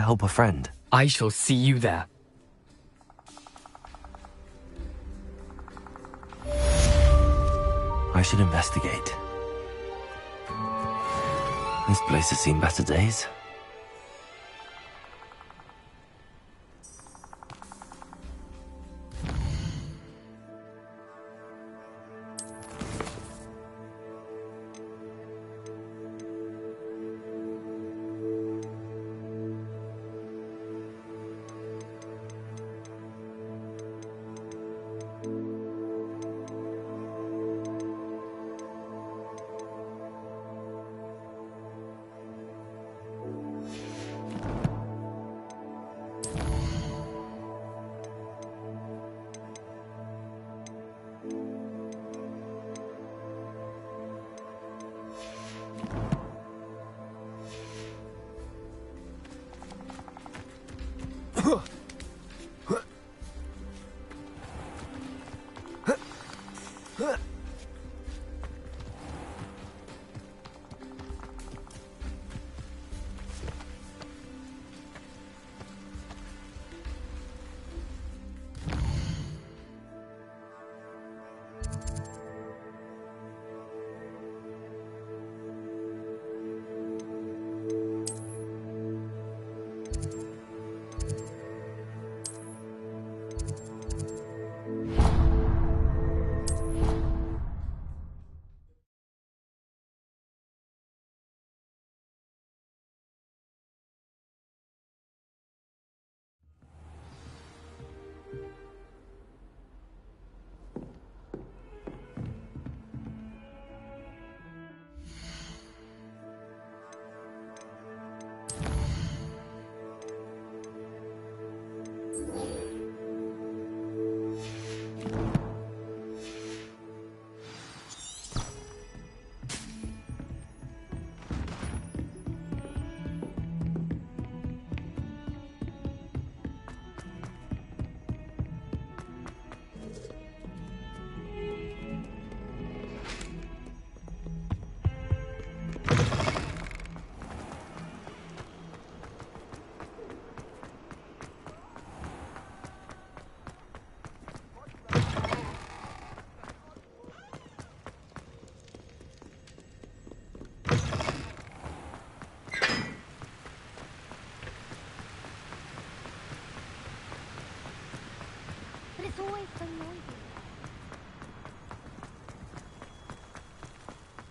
to help a friend. I shall see you there. I should investigate. This place has seen better days.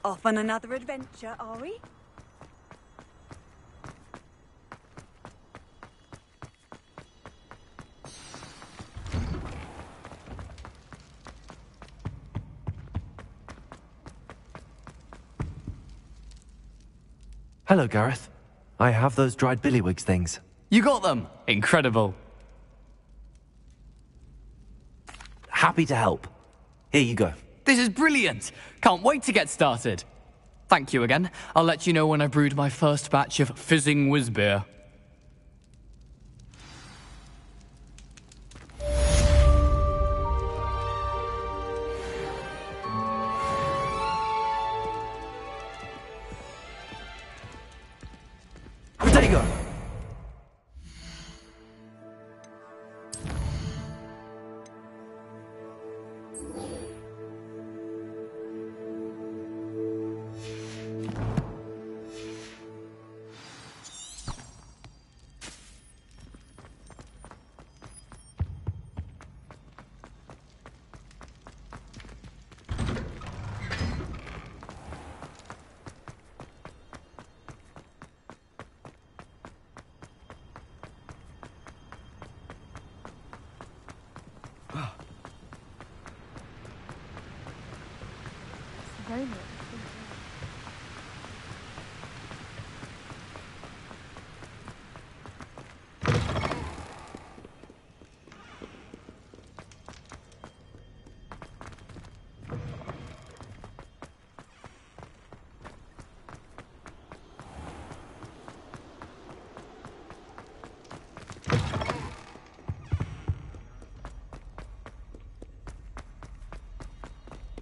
Off on another adventure, are we? Hello, Gareth. I have those dried billywigs things. You got them! Incredible. Happy to help. Here you go. This is brilliant! Can't wait to get started. Thank you again. I'll let you know when I brewed my first batch of fizzing whiz-beer. There you go.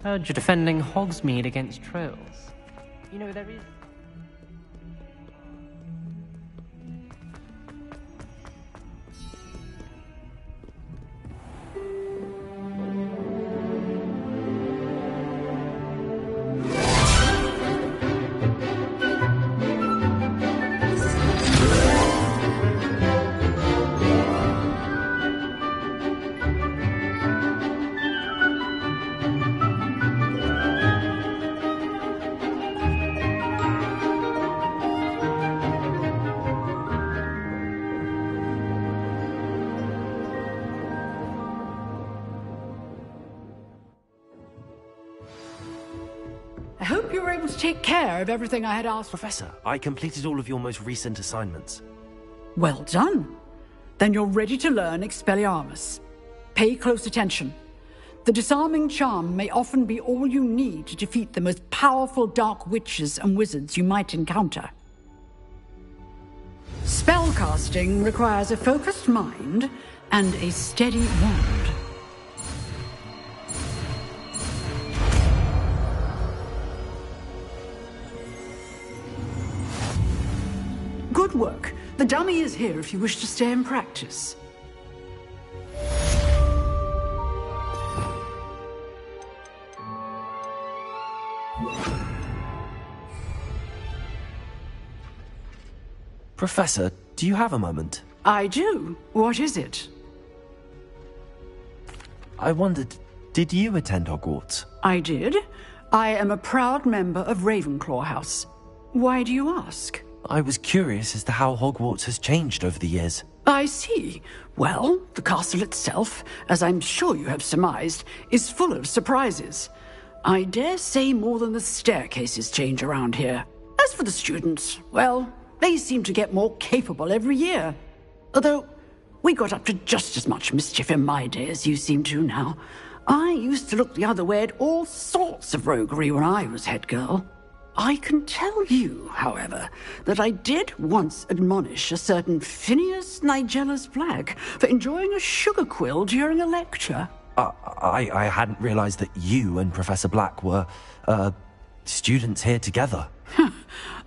Heard you're defending Hogsmeade against trolls. You know, there is... were able to take care of everything I had asked for. Professor, I completed all of your most recent assignments. Well done. Then you're ready to learn Expelliarmus. Pay close attention. The disarming charm may often be all you need to defeat the most powerful dark witches and wizards you might encounter. Spellcasting requires a focused mind and a steady wand. Good work. The dummy is here if you wish to stay and practice. Professor, do you have a moment? I do. What is it? I wondered, did you attend Hogwarts? I did. I am a proud member of Ravenclaw House. Why do you ask? I was curious as to how Hogwarts has changed over the years. I see. Well, the castle itself, as I'm sure you have surmised, is full of surprises. I dare say more than the staircases change around here. As for the students, well, they seem to get more capable every year. Although, we got up to just as much mischief in my day as you seem to now. I used to look the other way at all sorts of roguery when I was head girl. I can tell you, however, that I did once admonish a certain Phineas Nigellus Black for enjoying a sugar quill during a lecture. I hadn't realized that you and Professor Black were, students here together.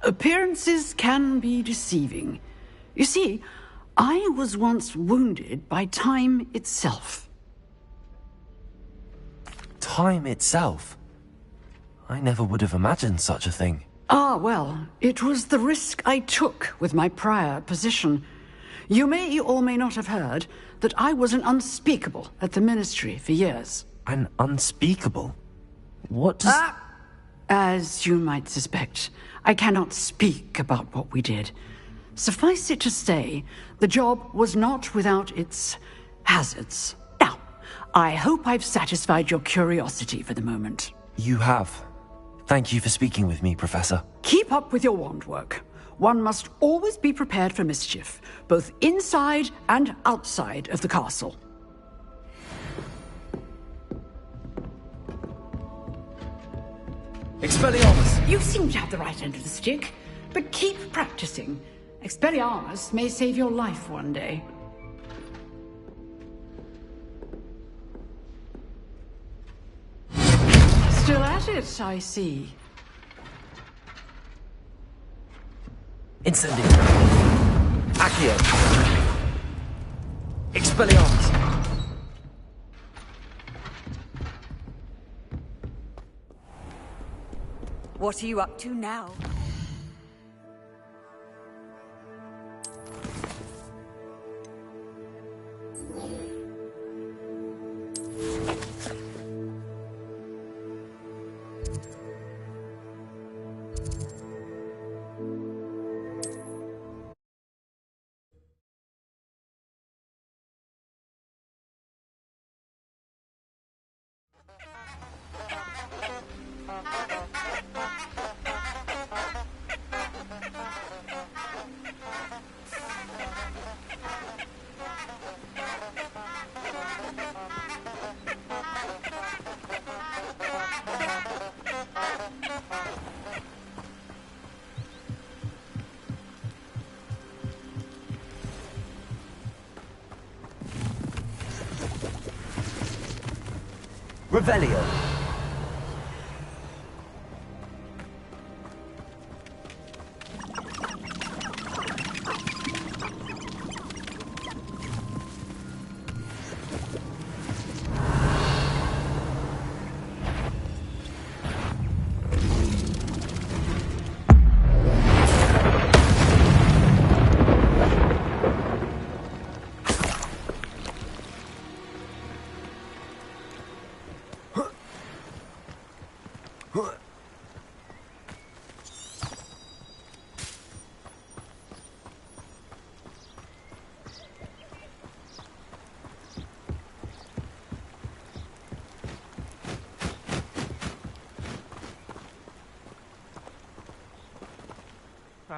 Appearances can be deceiving. You see, I was once wounded by time itself. Time itself? I never would have imagined such a thing. Ah, well, it was the risk I took with my prior position. You may or may not have heard that I was an unspeakable at the Ministry for years. An unspeakable? What does... As you might suspect, I cannot speak about what we did. Suffice it to say, the job was not without its hazards. Now, I hope I've satisfied your curiosity for the moment. You have. Thank you for speaking with me, Professor. Keep up with your wand work. One must always be prepared for mischief, both inside and outside of the castle. Expelliarmus! You seem to have the right end of the stick, but keep practicing. Expelliarmus may save your life one day. Still at it, I see. Incendio. Accio. Expelliarmus. What are you up to now? Revelio.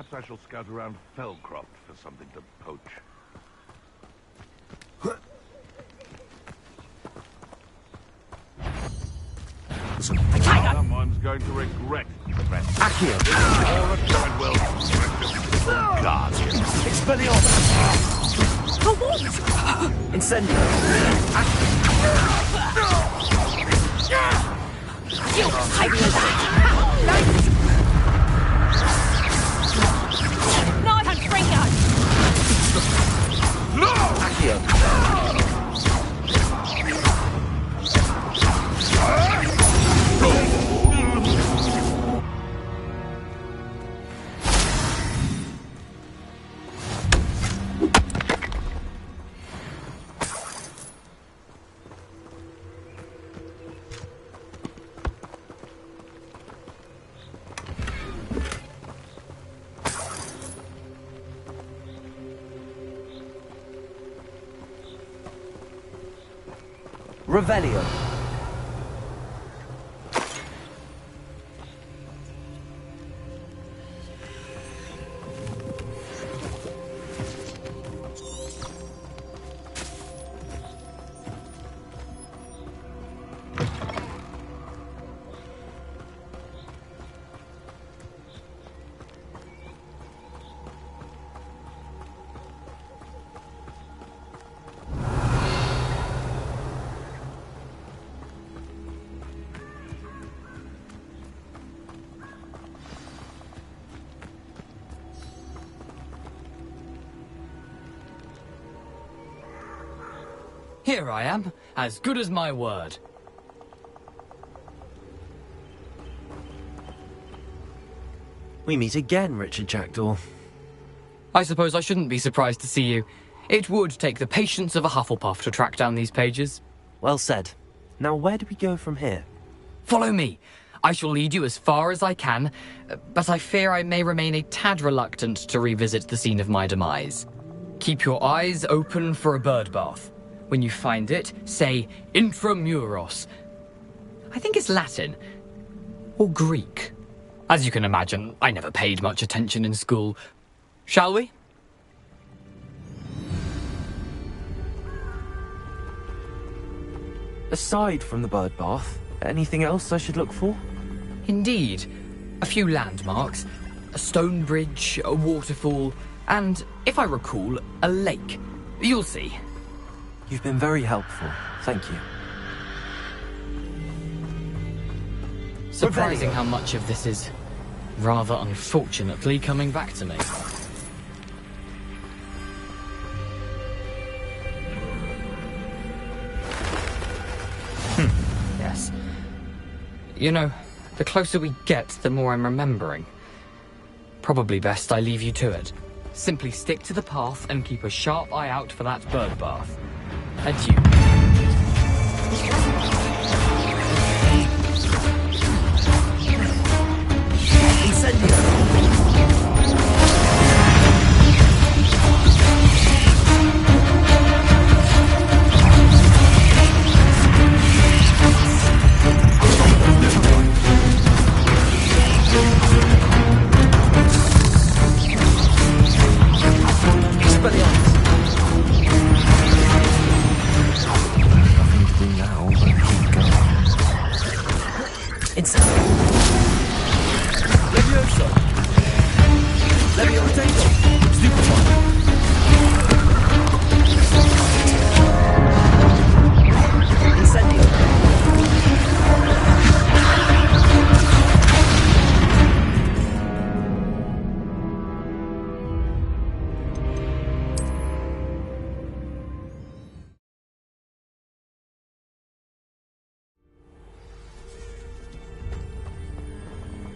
Perhaps I shall scout around Fellcroft for something to poach. Someone's going to regret the rest. Accio! Or a Treadwell guardian. Expelliarmus! For what? Incendio! You hide that! Not a traitor! Accio! Revelio. Here I am, as good as my word. We meet again, Richard Jackdaw. I suppose I shouldn't be surprised to see you. It would take the patience of a Hufflepuff to track down these pages. Well said. Now where do we go from here? Follow me. I shall lead you as far as I can, but I fear I may remain a tad reluctant to revisit the scene of my demise. Keep your eyes open for a bird bath. When you find it, say intramuros. I think it's Latin. Or Greek. As you can imagine, I never paid much attention in school. Shall we? Aside from the bird bath, anything else I should look for? Indeed. A few landmarks. A stone bridge, a waterfall, and, if I recall, a lake. You'll see. You've been very helpful. Thank you. Surprising how much of this is, rather unfortunately, coming back to me. Yes. You know, the closer we get, the more I'm remembering. Probably best I leave you to it. Simply stick to the path and keep a sharp eye out for that bird bath. Adieu.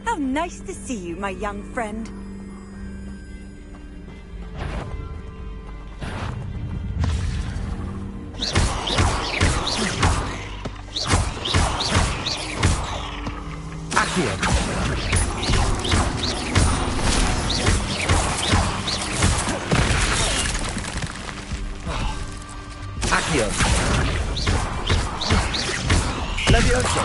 How nice to see you, my young friend. Accio. Accio. Levioso.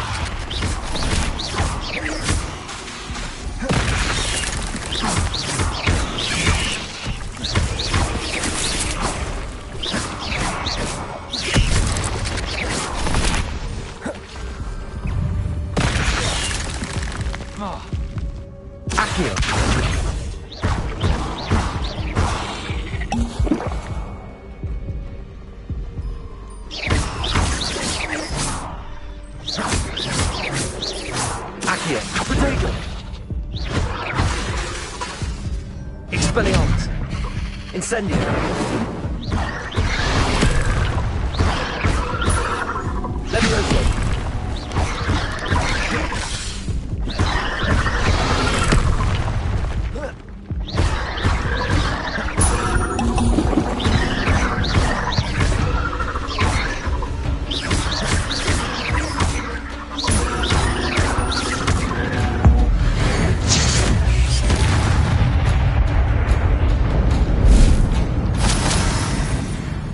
Incendio! Levioso!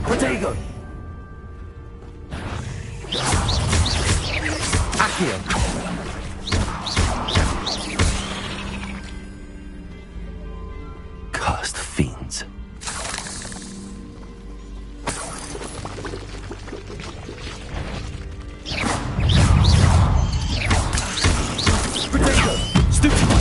Protego! Accio! Cursed fiends. Protego! Stupefy!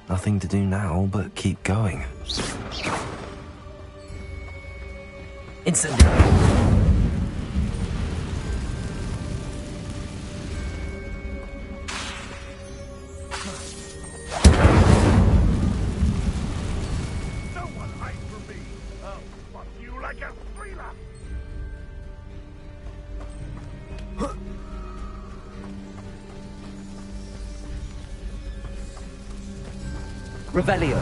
Nothing to do now but keep going. Incendio! No one hides from me. I'll fuck you like a thriller. Revelio!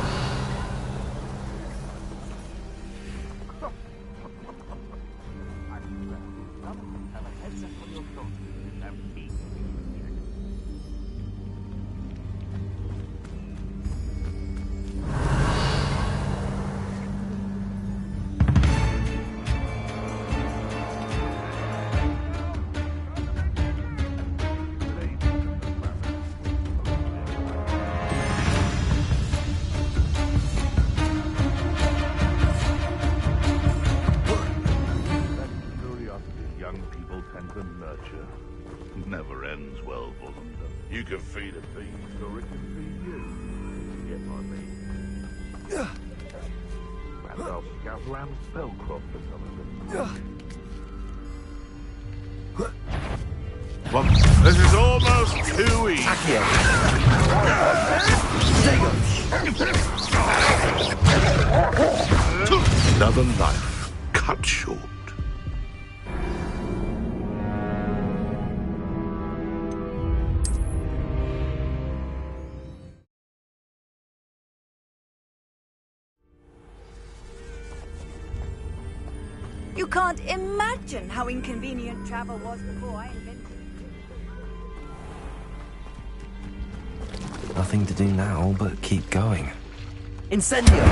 Young people tend to nurture. Never ends well for them. You can feed a beast or it can feed you. Get my meat. Perhaps I'll scout around Spellcroft for some of them. Well, this is almost too easy. Accio! Another life cut short. You can't imagine how inconvenient travel was before I invented it. Nothing to do now but keep going. Incendio!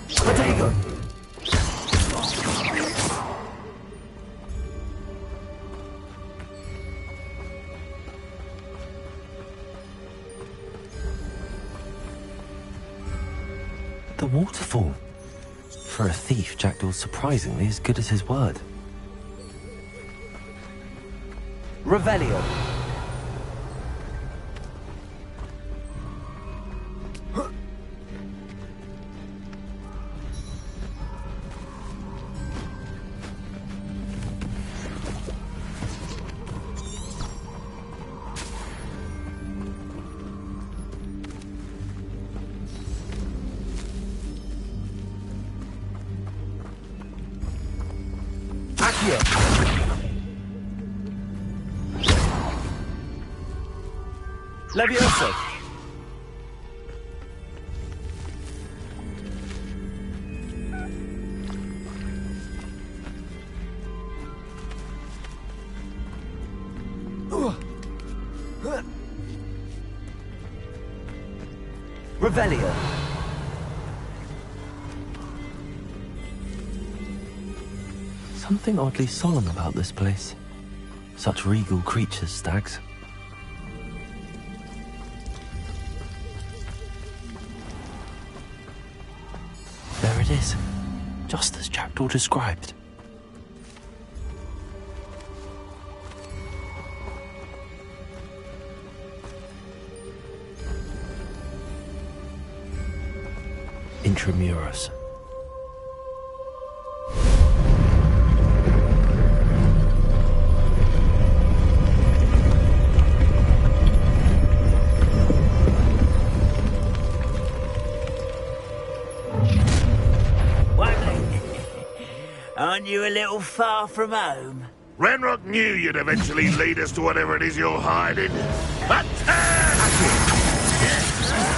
Protego! The waterfall. For a thief, Jackdaw's surprisingly as good as his word. Revelio. Accio! Levioso! Revelio! Something oddly solemn about this place. Such regal creatures, stags. it is. Just as Jackdaw described. Intramuros. Aren't you a little far from home? Ranrock knew you'd eventually lead us to whatever it is you're hiding. Attack!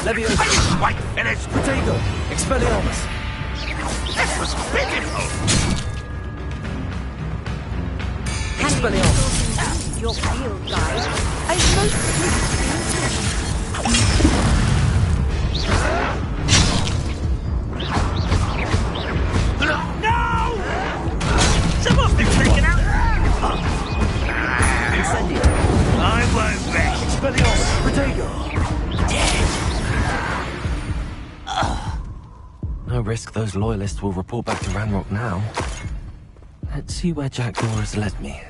Leviosa! Wait, finish! Protego! Expelliarmus! This was pitiful! Expelliarmus! Your field guide. I most Someone's been taken out! Incendio! I won't rest! Expelliarmus! Protego! No risk those loyalists will report back to Ranrock now. Let's see where Jackdaw has led me.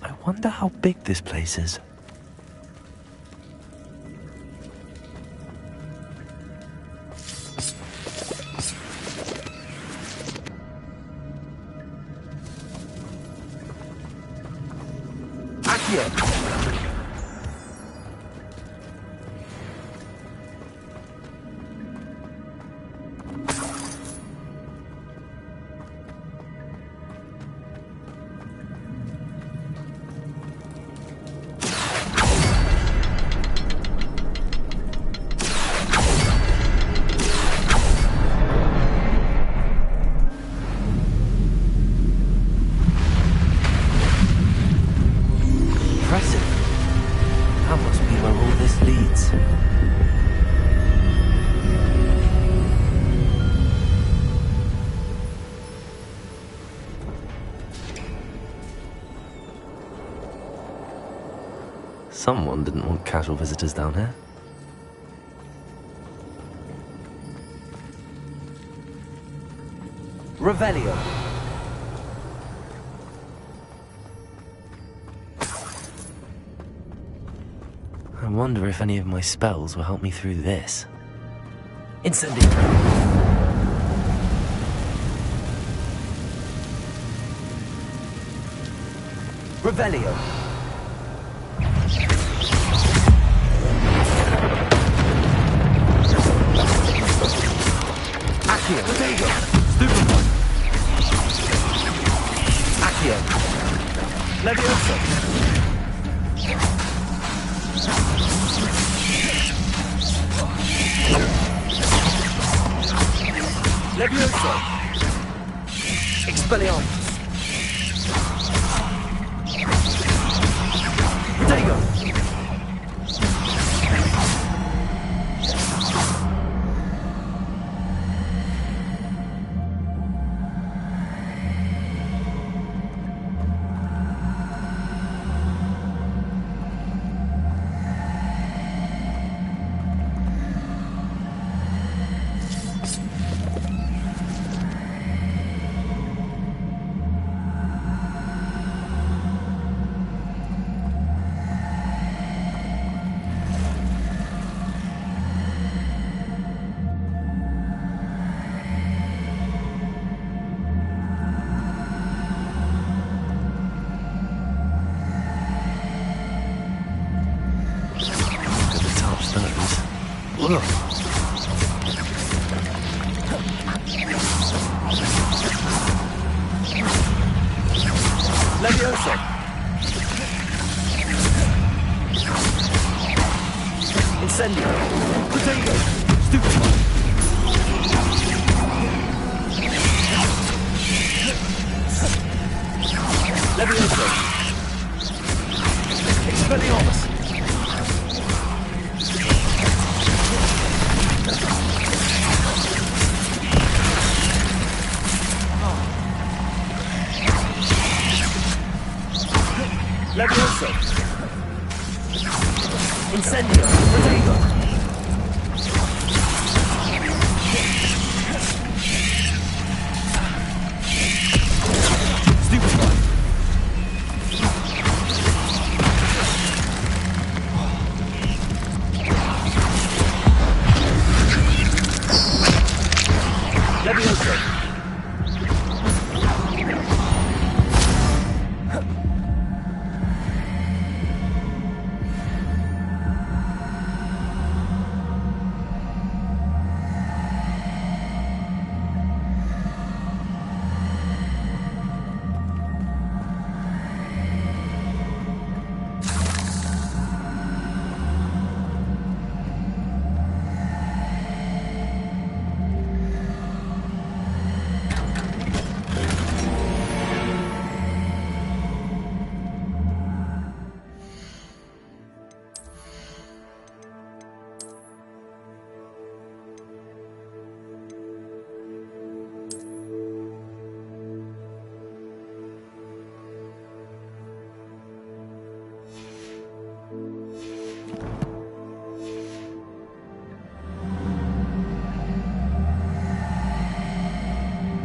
I wonder how big this place is. Accio! Someone didn't want casual visitors down here. Revelio. I wonder if any of my spells will help me through this. Incendio. Revelio. Accio. Protego. Stupefy. Leviosa! Leviosa! Expelliarmus! Protego! Leviosa! Incendio! Protego! Stupefy! Leviosa! Expelliarmus! Leviosa! Incendio! Protego! Stupefy! Leviosa!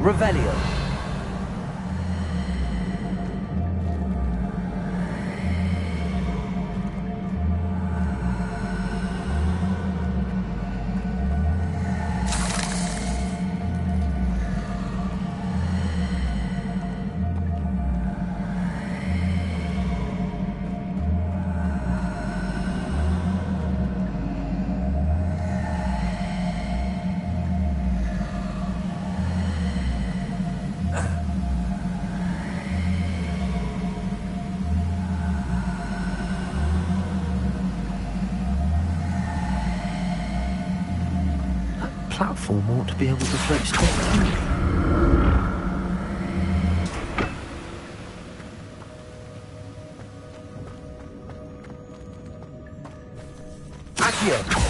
Revelio. Platform ought to be able to float straight through. Accio!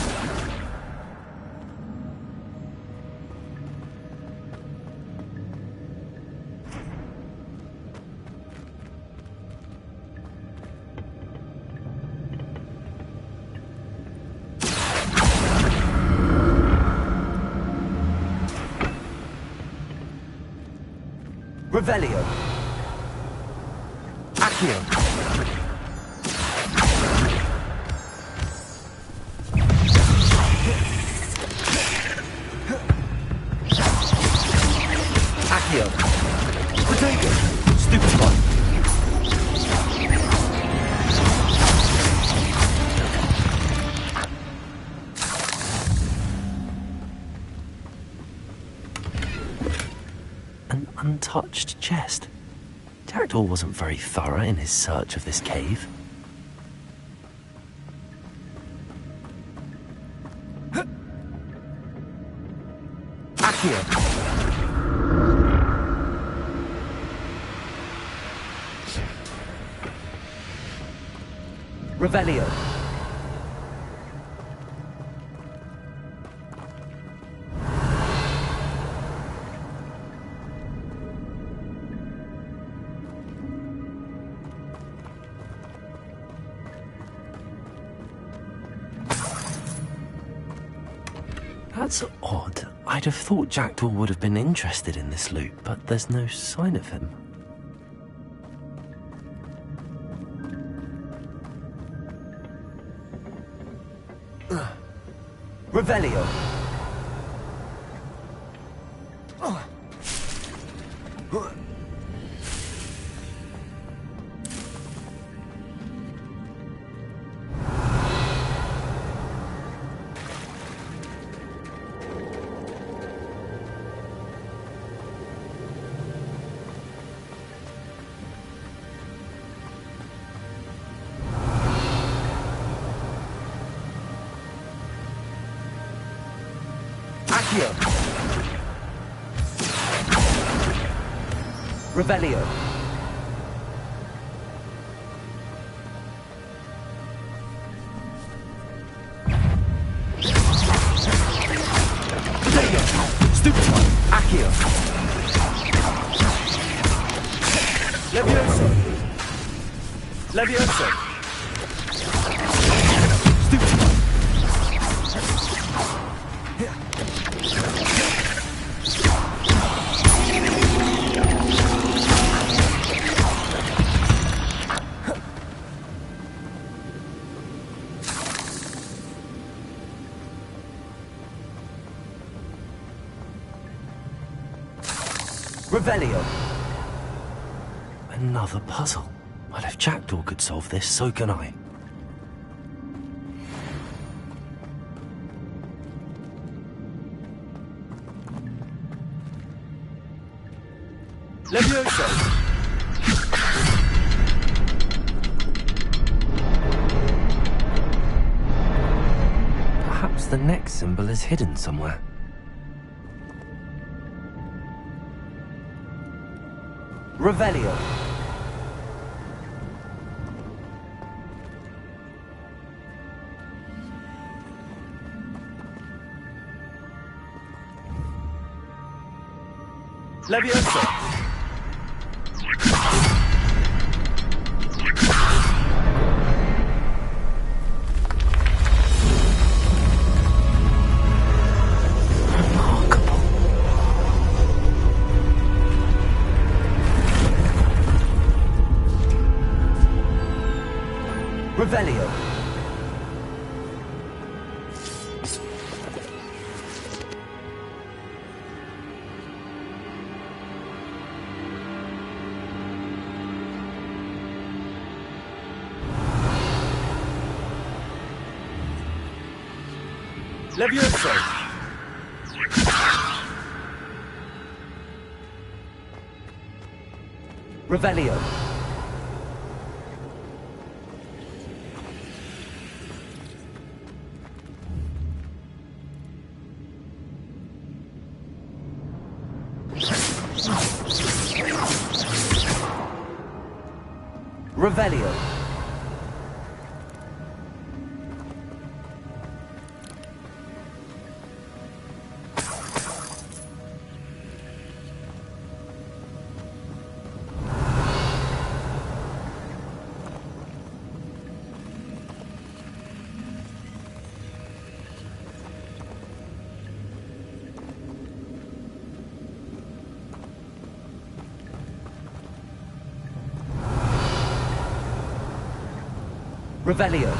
Revelio. Accio. Accio. Protego. Stupefy. An untouched chest. Jackdaw wasn't very thorough in his search of this cave. Accio! Revelio! That's odd. I'd have thought Jackdaw would have been interested in this loot, but there's no sign of him. Revelio! Revelio. Stupid. Accio. Levioso. Levioso. Stupid. Revelio. Another puzzle. Well, if Jackdaw could solve this, so can I. Levioso. Perhaps the next symbol is hidden somewhere. Revelio. Levioso. Revelio. Levioso. Revelio. Revelio. Revelio.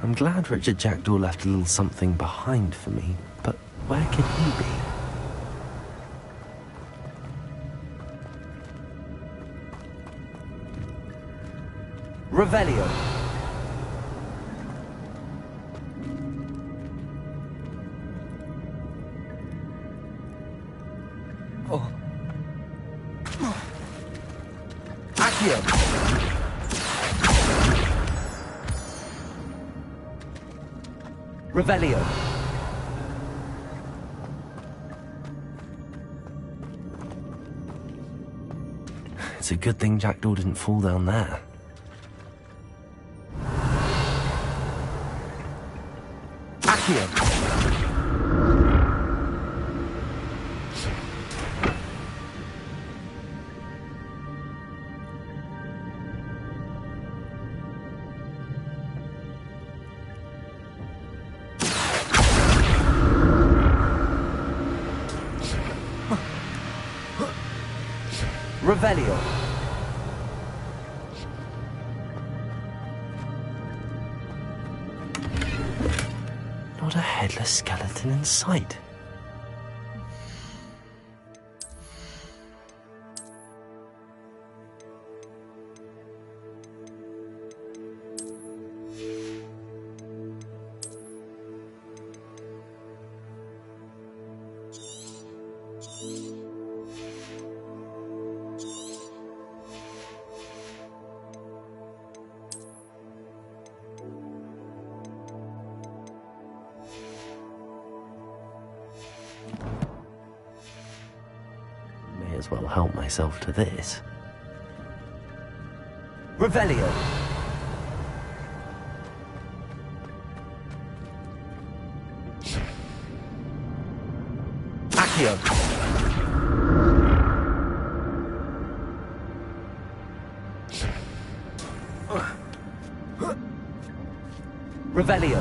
I'm glad Richard Jackdaw left a little something behind for me, but where could he be? Revelio. Oh. Accio. Revelio. It's a good thing Jackdaw didn't fall down there. Accio. Revelio. Not a headless skeleton in sight. May as well help myself to this. Revelio. Accio. Revelio.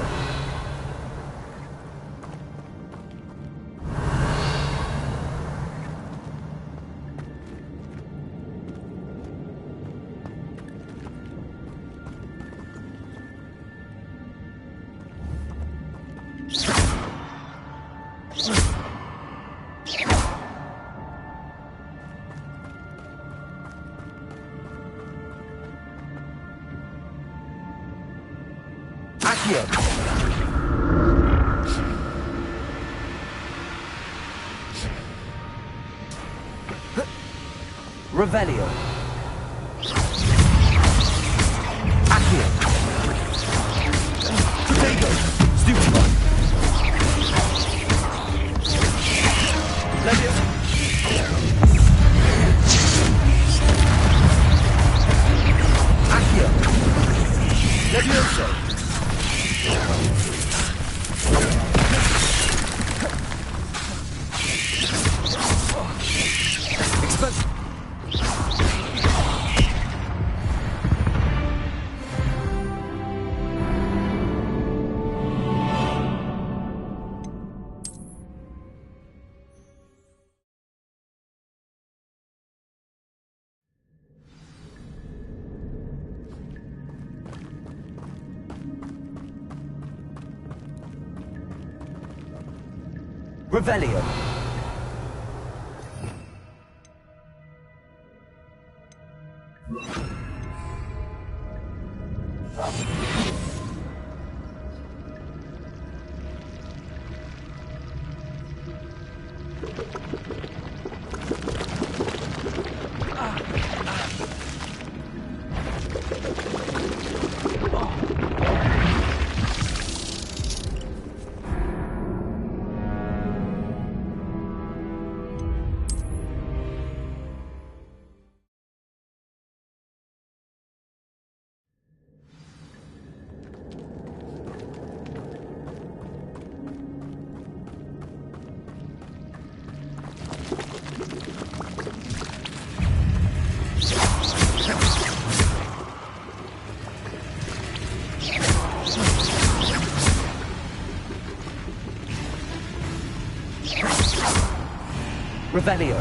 Accio. Revelio. Accio. Potato. Stupefy. Levio. Accio. Levioso. Revelio. Revelio.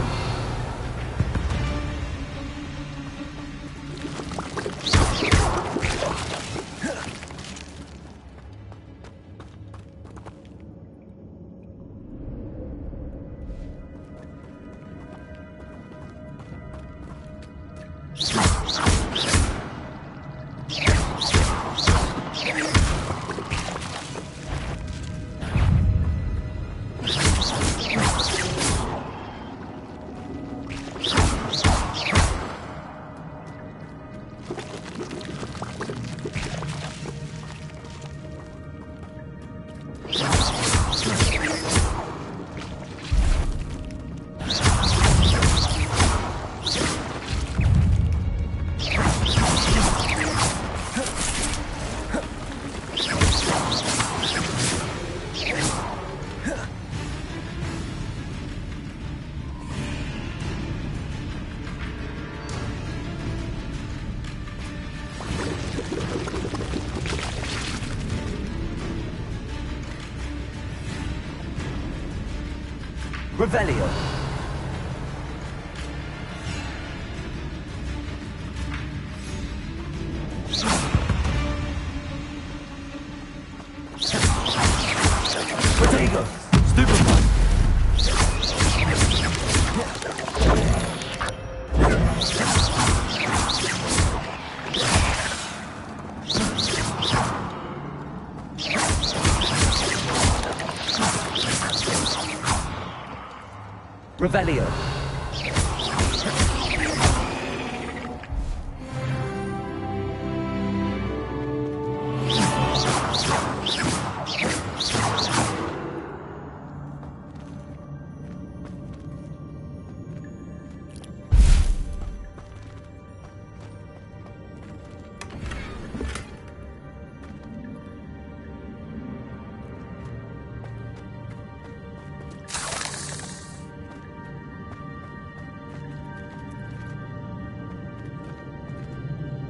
Revelio. Protego. Stupefy. Revelio.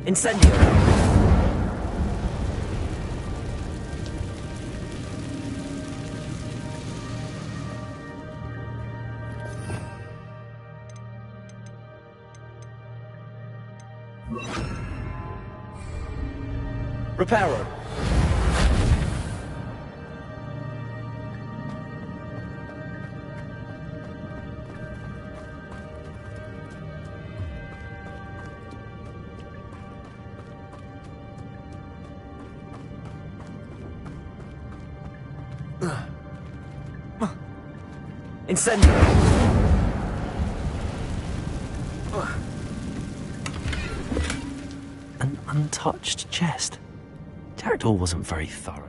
Incendio. Reparo. Incendio. An untouched chest. Jackdaw wasn't very thorough.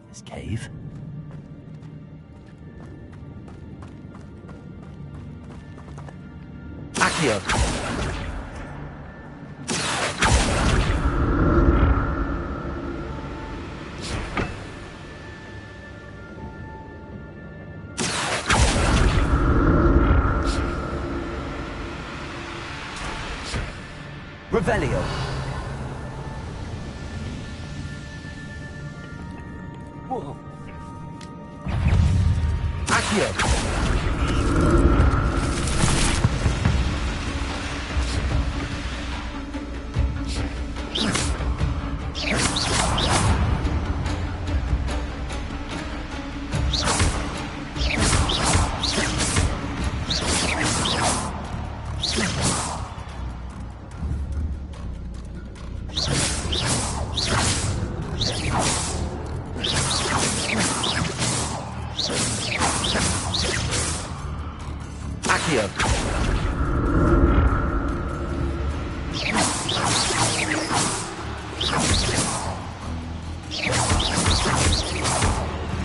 This cave. Accio. Revelio. Whoa. Accio.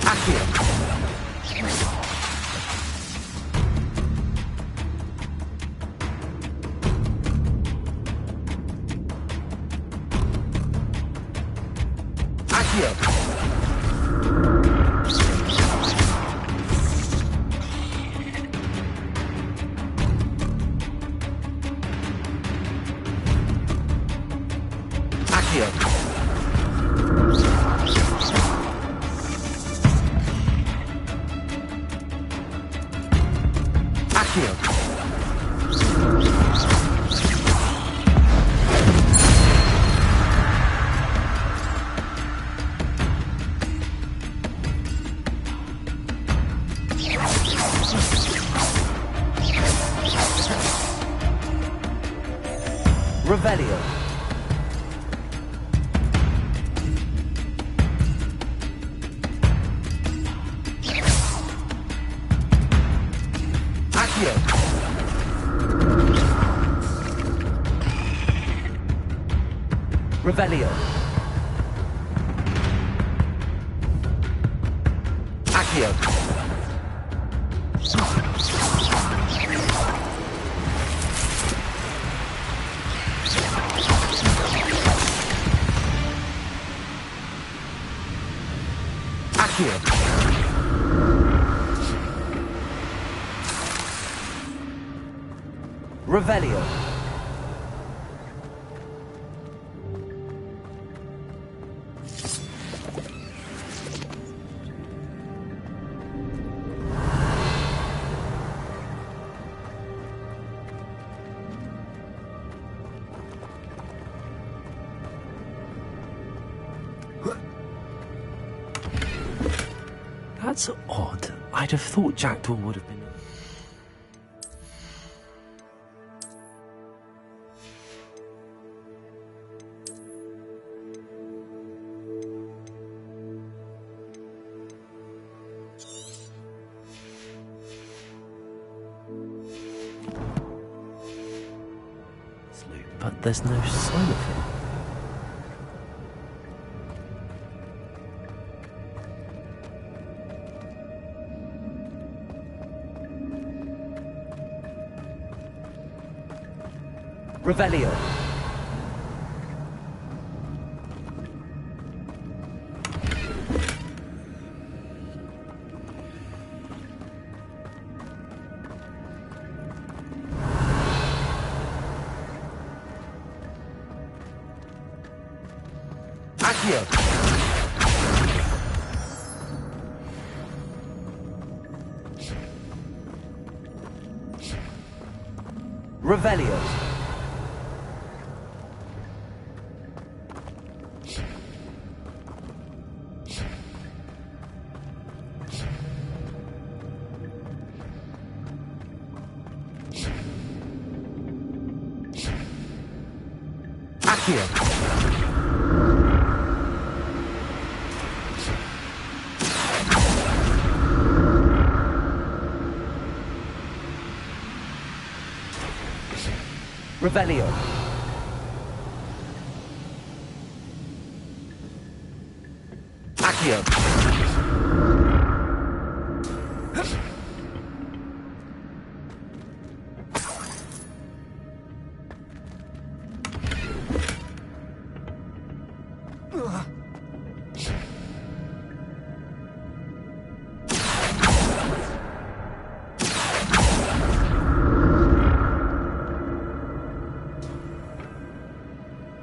Accio. Revelio. Accio. Revelio. Accio. Accio. Revelio. That's odd. I'd have thought Jackdaw would have been... But there's no sign of him. Revelio. Accio. Revelio. Accio. Revelio. Accio.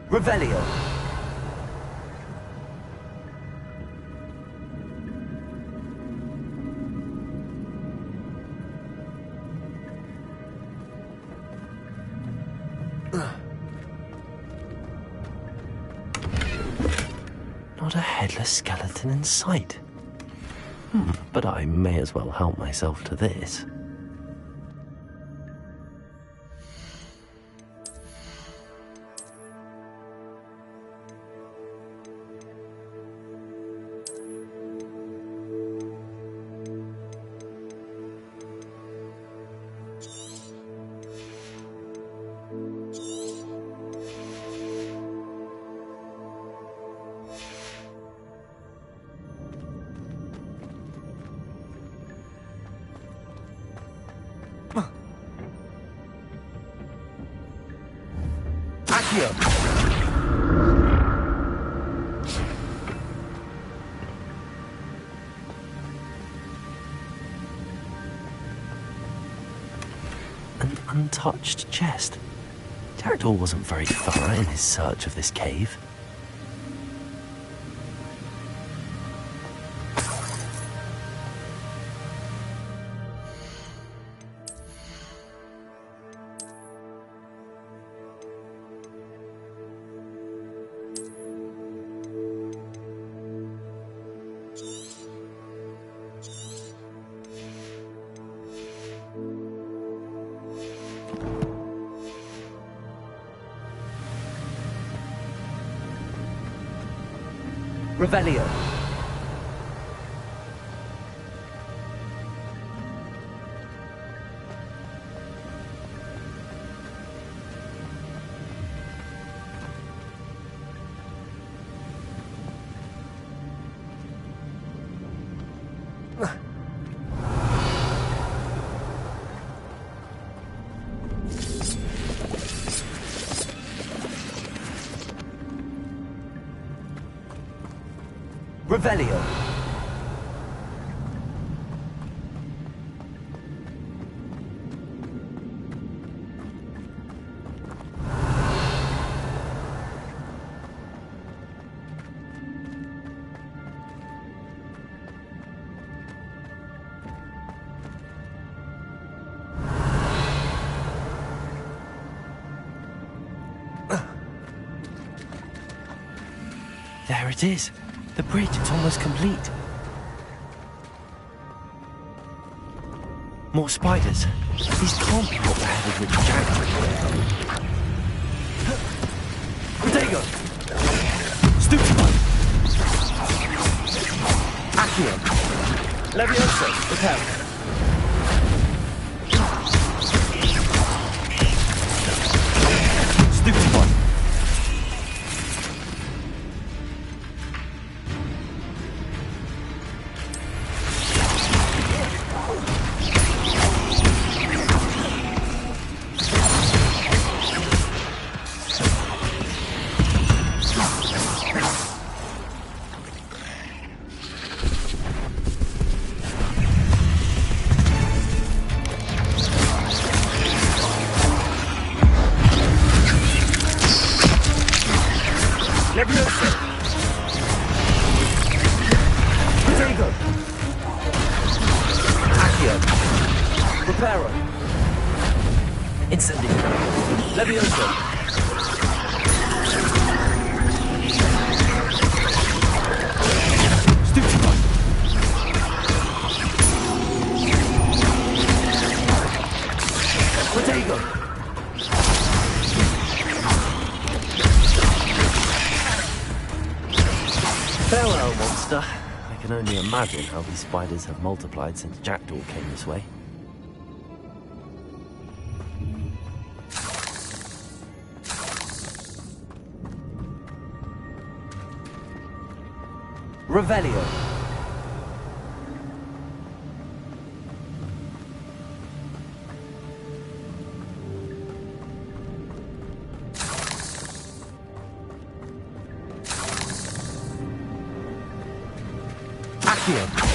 Revelio. Not a headless skeleton in sight. But I may as well help myself to this. Accio. An untouched chest. Jackdaw wasn't very thorough in his search of this cave. Revelio. Revelio. There it is. The bridge, it's almost complete. More spiders. These can't be what the head of Richard Jackson. Protego! Stupefy! Accio! Levioso! Repair! Stupefy! Farewell, monster. I can only imagine how these spiders have multiplied since Jackdaw came this way. Revelio. Accio.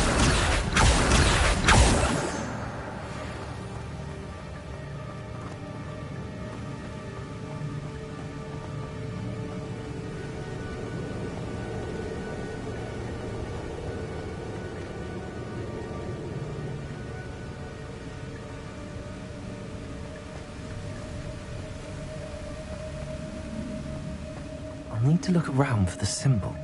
I'll need to look around for the symbol.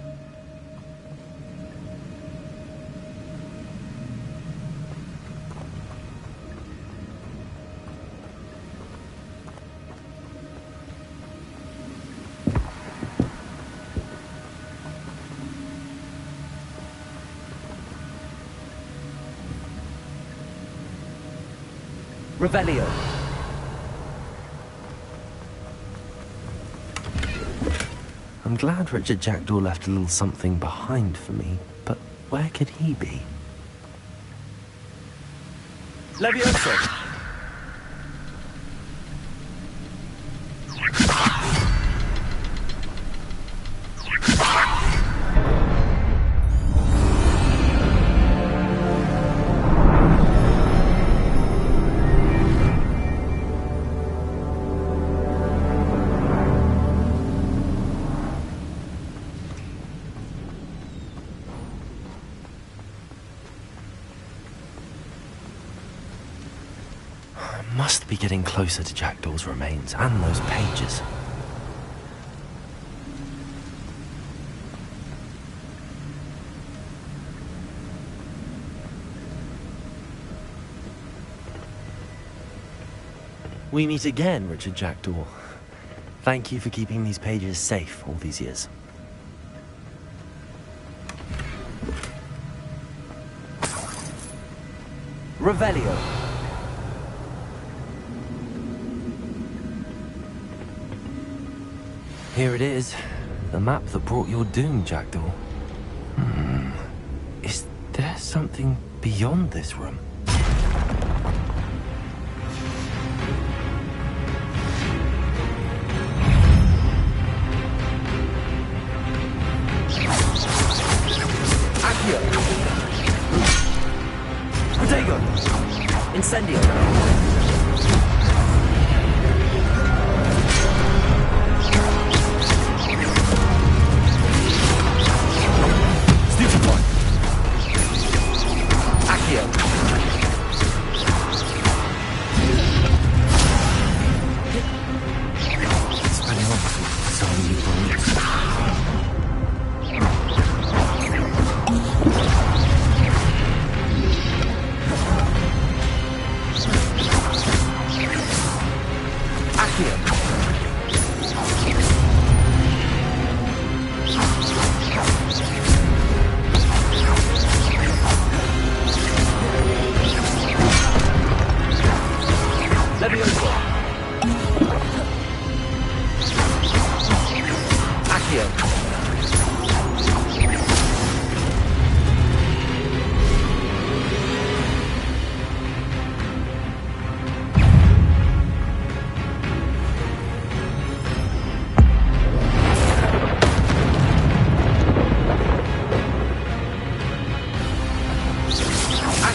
Revelio. I'm glad Richard Jackdaw left a little something behind for me, but where could he be? Levioso! Must be getting closer to Jackdaw's remains and those pages. We meet again, Richard Jackdaw. Thank you for keeping these pages safe all these years. Revelio. Here it is. The map that brought your doom, Jackdaw. Is there something beyond this room? Accio! Protego! Incendio!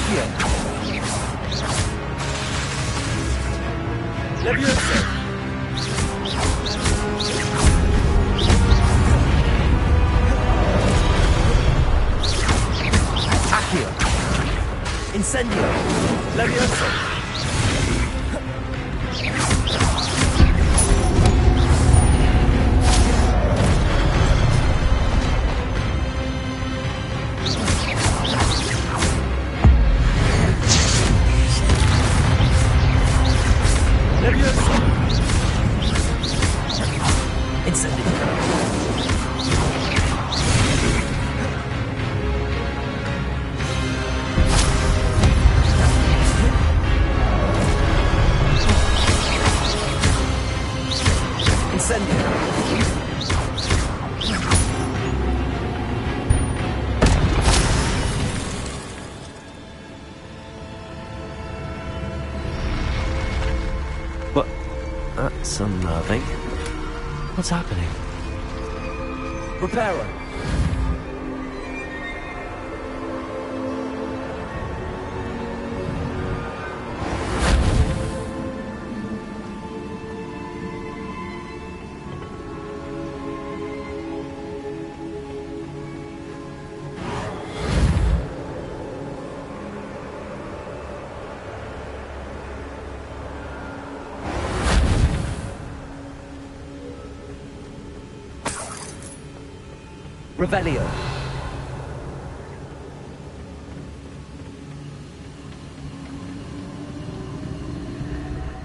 Accio. Levioso. Accio. Incendio. Levioso. What? That's unnerving. What's happening? Reparo. Revelio.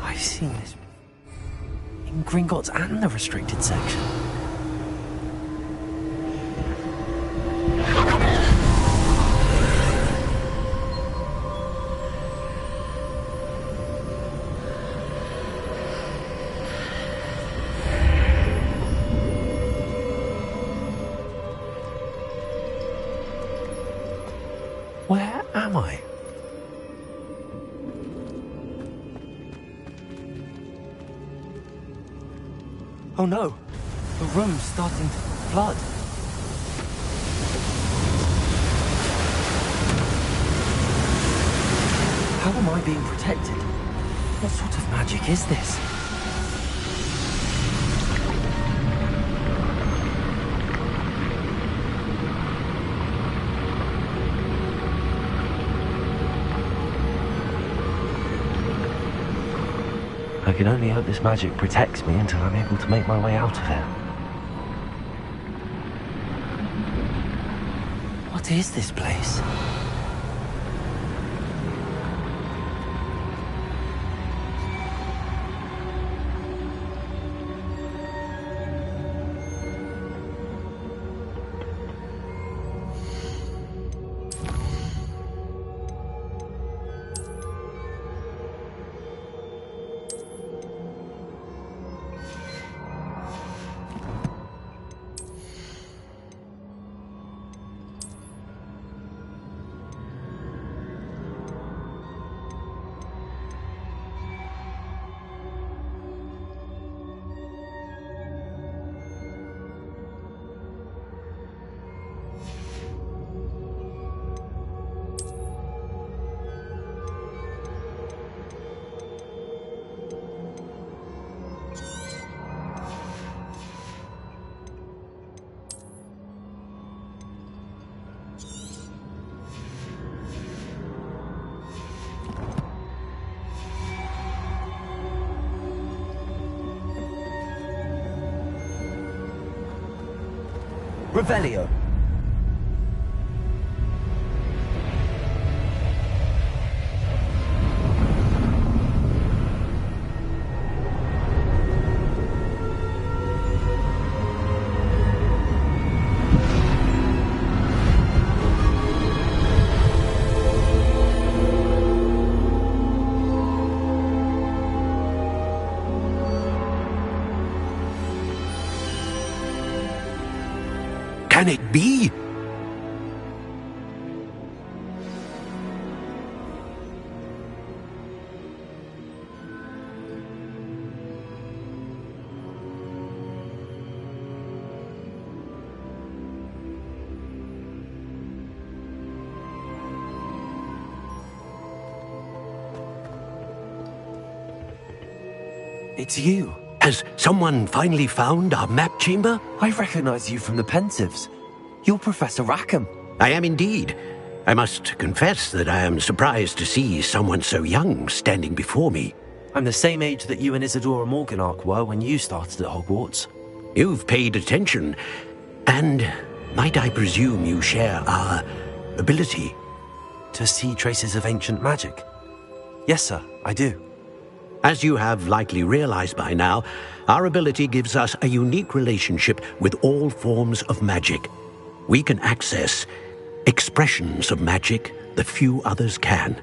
I've seen this in Gringotts and the restricted section. Where am I? Oh no! The room's starting to flood. How am I being protected? What sort of magic is this? I can only hope this magic protects me until I'm able to make my way out of it. What is this place? Revelio. Can it be? It's you. Has someone finally found our map chamber? I recognize you from the Pensieves. You're Professor Rackham. I am indeed. I must confess that I am surprised to see someone so young standing before me. I'm the same age that you and Isadora Morganach were when you started at Hogwarts. You've paid attention, and might I presume you share our ability? To see traces of ancient magic? Yes, sir, I do. As you have likely realized by now, our ability gives us a unique relationship with all forms of magic. We can access expressions of magic that few others can.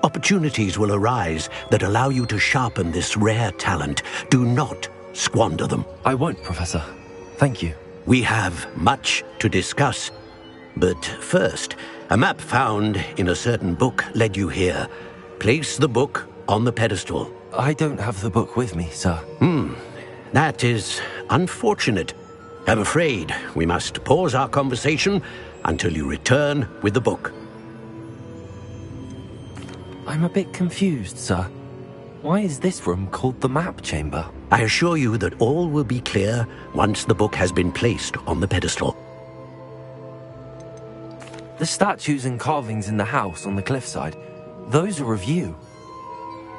Opportunities will arise that allow you to sharpen this rare talent. Do not squander them. I won't, Professor. Thank you. We have much to discuss. But first, a map found in a certain book led you here. Place the book on the pedestal. I don't have the book with me, sir. That is unfortunate. I'm afraid we must pause our conversation until you return with the book. I'm a bit confused, sir. Why is this room called the map chamber? I assure you that all will be clear once the book has been placed on the pedestal. The statues and carvings in the house on the cliffside, those are of you.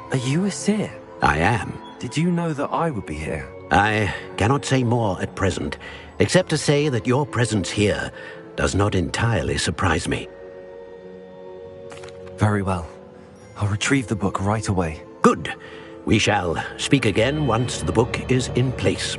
Are you a seer? I am. Did you know that I would be here? I cannot say more at present, except to say that your presence here does not entirely surprise me. Very well. I'll retrieve the book right away. Good. We shall speak again once the book is in place.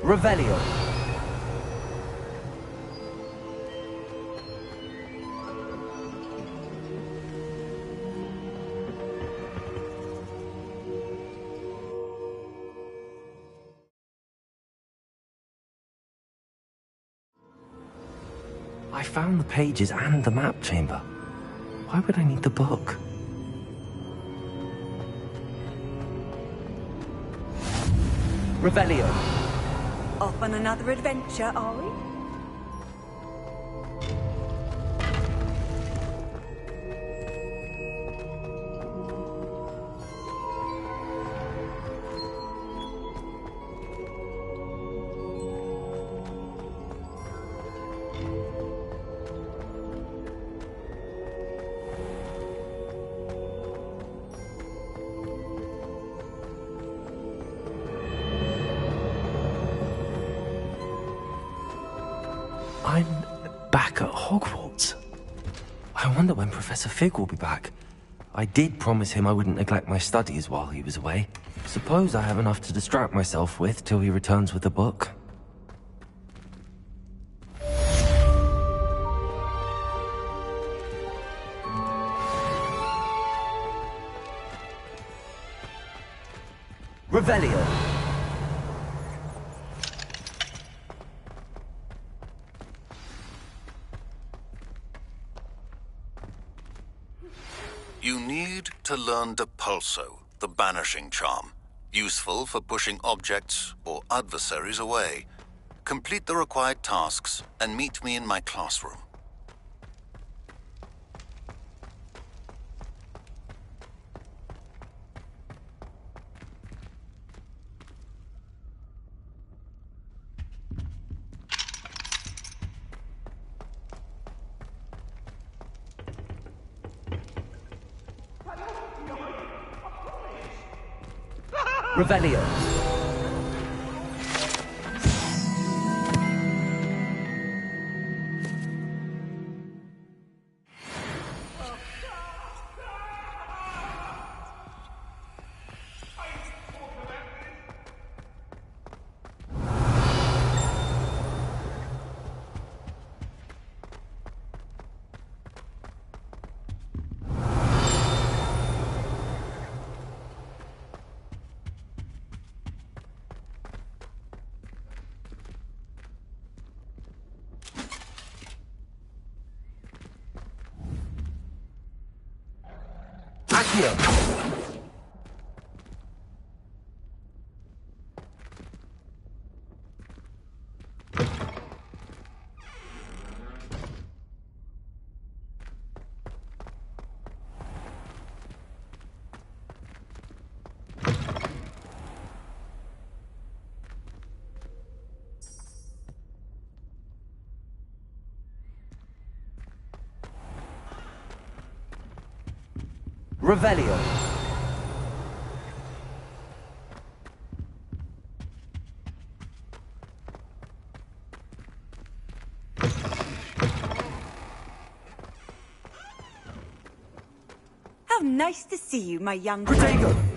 Revelio. I found the pages and the map chamber. Why would I need the book? Revelio. Off on another adventure, are we? I'm back at Hogwarts. I wonder when Professor Fig will be back. I did promise him I wouldn't neglect my studies while he was away. Suppose I have enough to distract myself with till he returns with the book. Revelio. You need to learn Depulso, the banishing charm. Useful for pushing objects or adversaries away. Complete the required tasks and meet me in my classroom. Revelio. Accio. Revelio. How nice to see you, my young Protego. friend.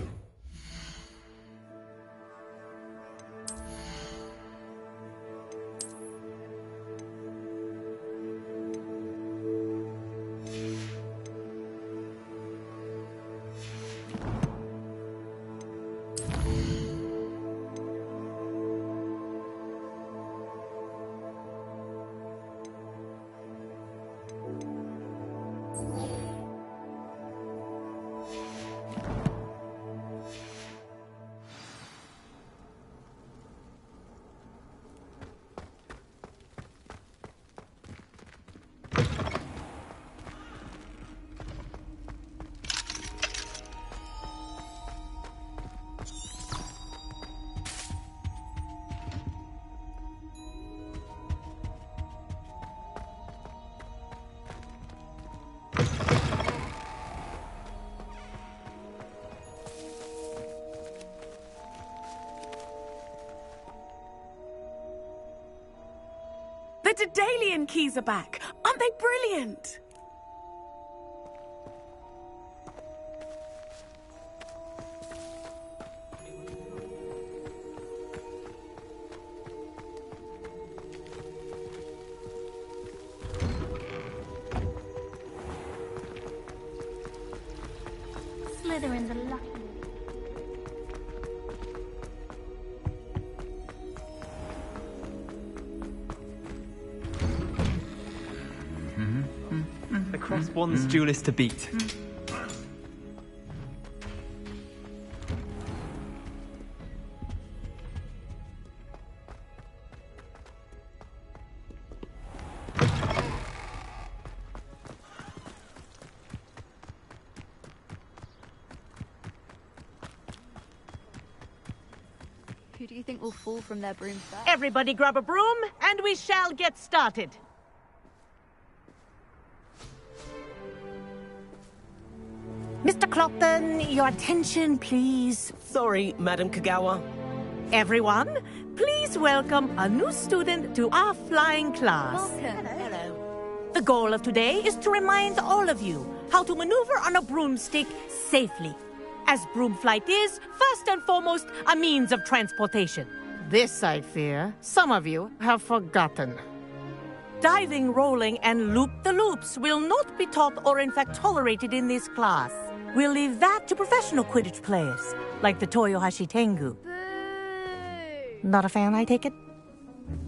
The Daedalian keys are back. Aren't they brilliant? Slytherin's a lucky. The Crest One's duelist to beat. Who do you think will fall from their broom first? Everybody grab a broom, and we shall get started. Mr. Clopton, your attention, please. Sorry, Madam Kagawa. Everyone, please welcome a new student to our flying class. Welcome. Hello. The goal of today is to remind all of you how to maneuver on a broomstick safely, as broom flight is, first and foremost, a means of transportation. This, I fear, some of you have forgotten. Diving, rolling, and loop-the-loops will not be taught or in fact tolerated in this class. We'll leave that to professional Quidditch players, like the Toyohashi Tengu. Boo! Not a fan, I take it?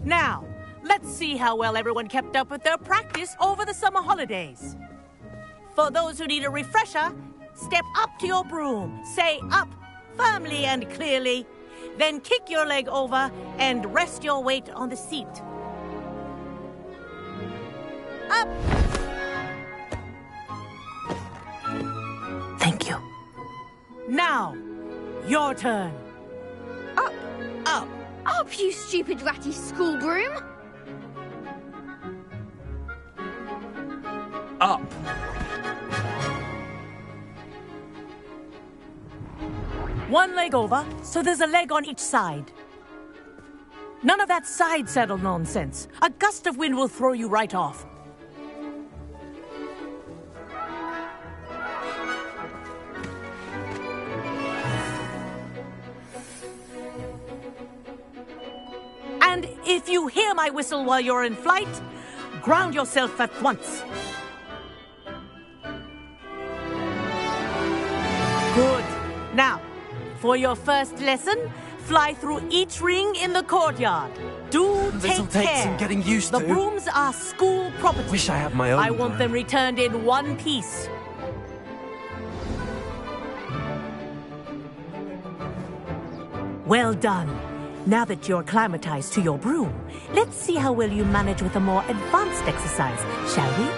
Now, let's see how well everyone kept up with their practice over the summer holidays. For those who need a refresher, step up to your broom, say up firmly and clearly, then kick your leg over and rest your weight on the seat. Up! Thank you. Now, your turn. Up! Up! Up, you stupid ratty school broom! Up. One leg over, so there's a leg on each side. None of that side saddle nonsense. A gust of wind will throw you right off. And if you hear my whistle while you're in flight, ground yourself at once. Good. Now, for your first lesson, fly through each ring in the courtyard. This'll take care. some getting used to. The brooms are school property. Wish I had my own I want broom. them returned in one piece. Well done. Now that you're acclimatized to your broom, let's see how well you manage with a more advanced exercise, shall we?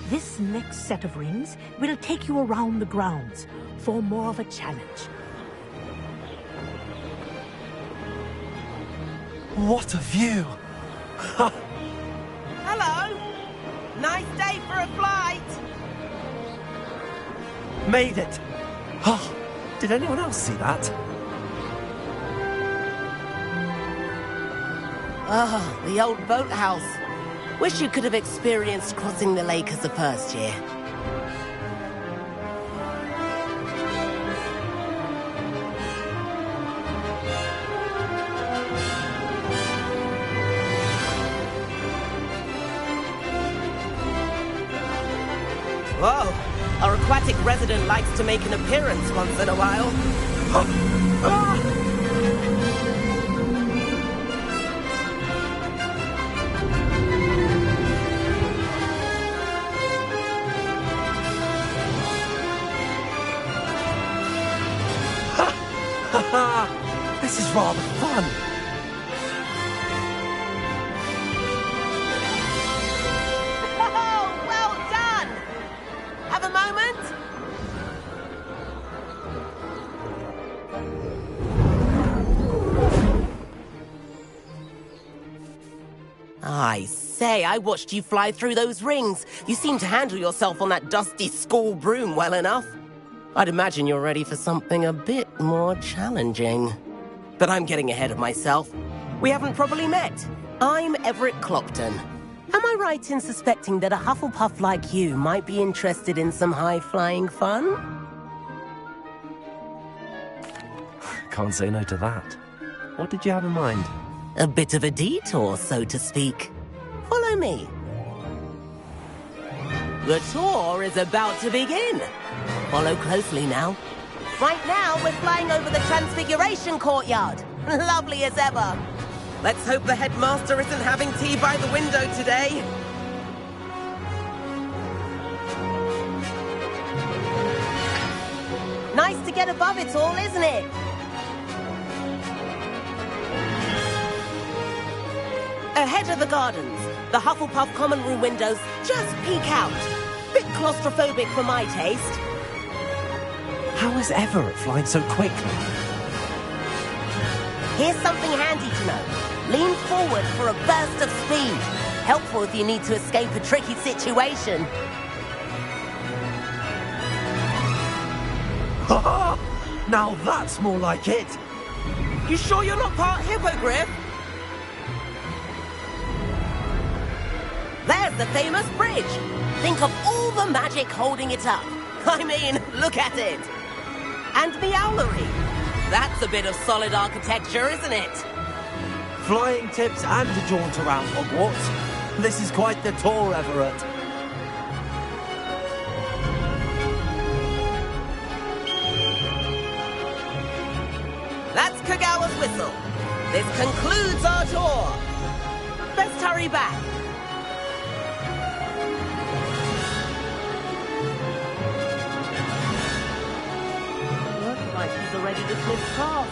This next set of rings will take you around the grounds for more of a challenge. What a view! Hello. Nice day for a flight. Made it! Oh, did anyone else see that? Ah, the old boathouse. Wish you could have experienced crossing the lake as a first year. Whoa, our aquatic resident likes to make an appearance once in a while. This is rather fun. Oh, well done! Have a moment? I say, I watched you fly through those rings. You seem to handle yourself on that dusty school broom well enough. I'd imagine you're ready for something a bit more challenging. But I'm getting ahead of myself. We haven't properly met. I'm Everett Clopton. Am I right in suspecting that a Hufflepuff like you might be interested in some high-flying fun? Can't say no to that. What did you have in mind? A bit of a detour, so to speak. Follow me. The tour is about to begin. Follow closely now. Right now, we're flying over the Transfiguration Courtyard. Lovely as ever. Let's hope the headmaster isn't having tea by the window today. Nice to get above it all, isn't it? Ahead of the gardens, the Hufflepuff common room windows just peek out. Bit claustrophobic for my taste. How is Everett flying so quickly? Here's something handy to know. Lean forward for a burst of speed. Helpful if you need to escape a tricky situation. Now that's more like it. You sure you're not part hippogriff? There's the famous bridge. Think of all the magic holding it up. I mean, look at it. And the owlery. That's a bit of solid architecture, isn't it? Flying tips and a jaunt around Hogwarts. This is quite the tour, Everett. That's Kagawa's whistle. This concludes our tour. Let's hurry back. Looks like he's already dismissed class.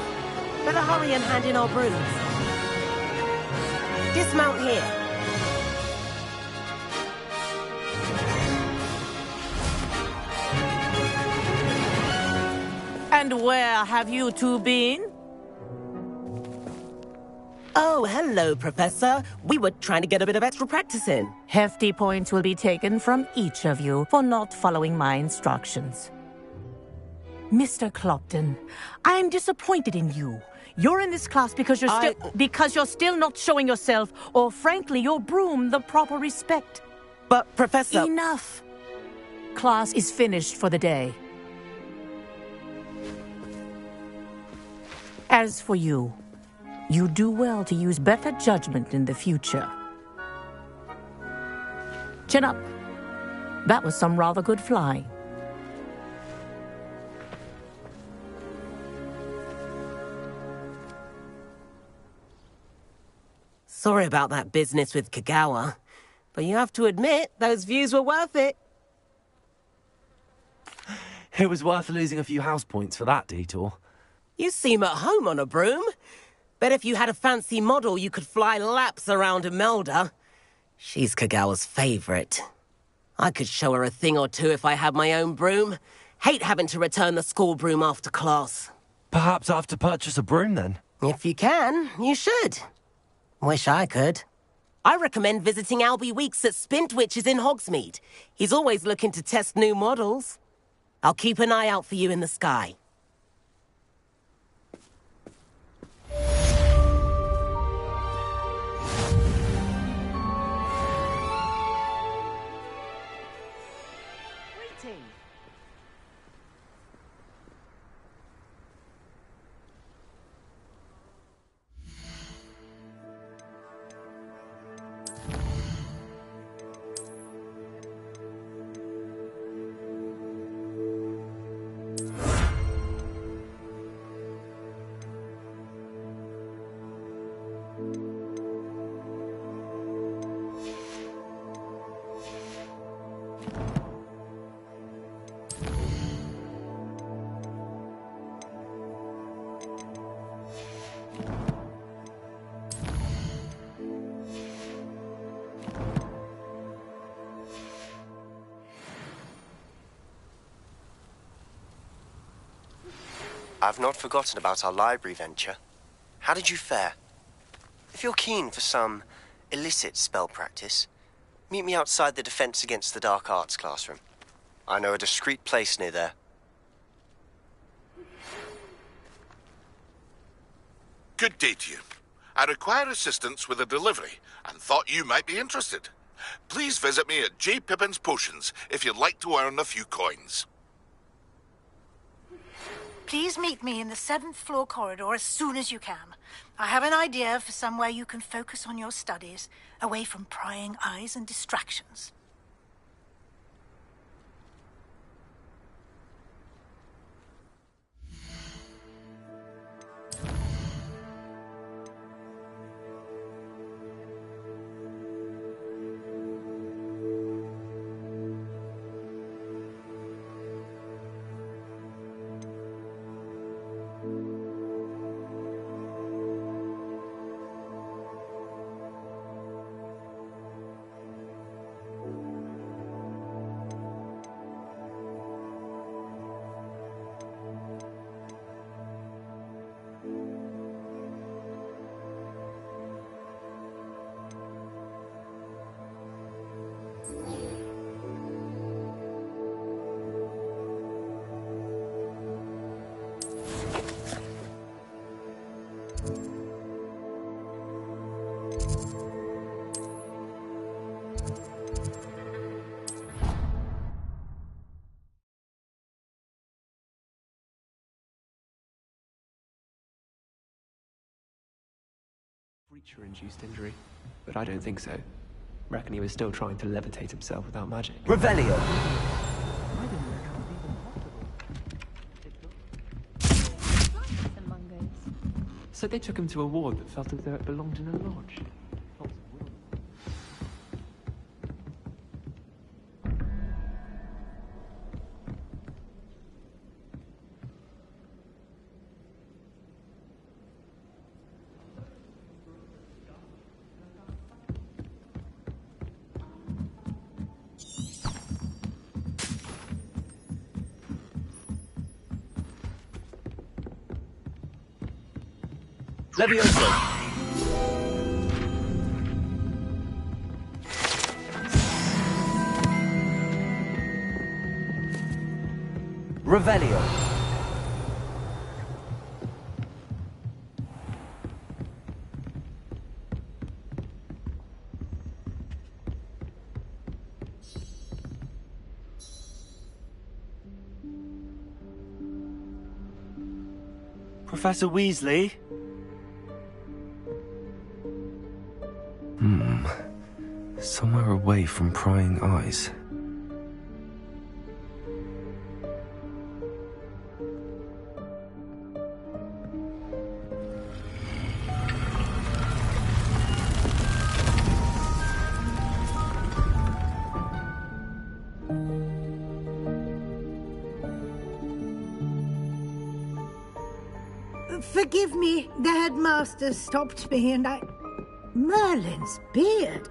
Better hurry and hand in our brooms. Dismount here. And where have you two been? Oh, hello, Professor. We were trying to get a bit of extra practice in. Hefty points will be taken from each of you for not following my instructions. Mr. Clopton, I'm disappointed in you. You're in this class because you're still not showing yourself, or frankly, your broom, the proper respect. But, Professor... Enough. Class is finished for the day. As for you, you do well to use better judgment in the future. Chin up. That was some rather good flying. Sorry about that business with Kagawa, but you have to admit, those views were worth it. It was worth losing a few house points for that detour. You seem at home on a broom. Bet if you had a fancy model, you could fly laps around Imelda. She's Kagawa's favorite. I could show her a thing or two if I had my own broom. Hate having to return the school broom after class. Perhaps I have to purchase a broom then? If you can, you should. Wish I could. I recommend visiting Albie Weeks at Spintwitches in Hogsmeade. He's always looking to test new models. I'll keep an eye out for you in the sky. I've not forgotten about our library venture. How did you fare? If you're keen for some illicit spell practice, meet me outside the Defense Against the Dark Arts classroom. I know a discreet place near there. Good day to you. I require assistance with a delivery and thought you might be interested. Please visit me at J. Pippin's Potions if you'd like to earn a few coins. Please meet me in the 7th floor corridor as soon as you can. I have an idea for somewhere you can focus on your studies, away from prying eyes and distractions. Creature-induced injury, but I don't think so. Reckon he was still trying to levitate himself without magic. Revelio! So they took him to a ward that felt as though it belonged in a lodge. Levioso! Revelio! Professor Weasley? Somewhere away from prying eyes. Forgive me, the headmaster stopped me and I... Merlin's beard.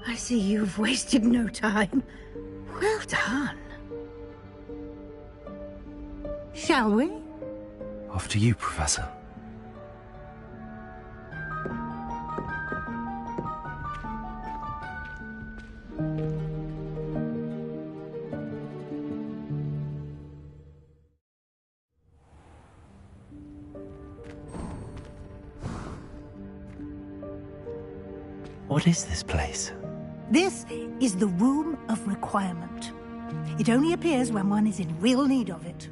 I see you've wasted no time. Well done. Shall we? After you, Professor. What is this place? This is the Room of Requirement. It only appears when one is in real need of it.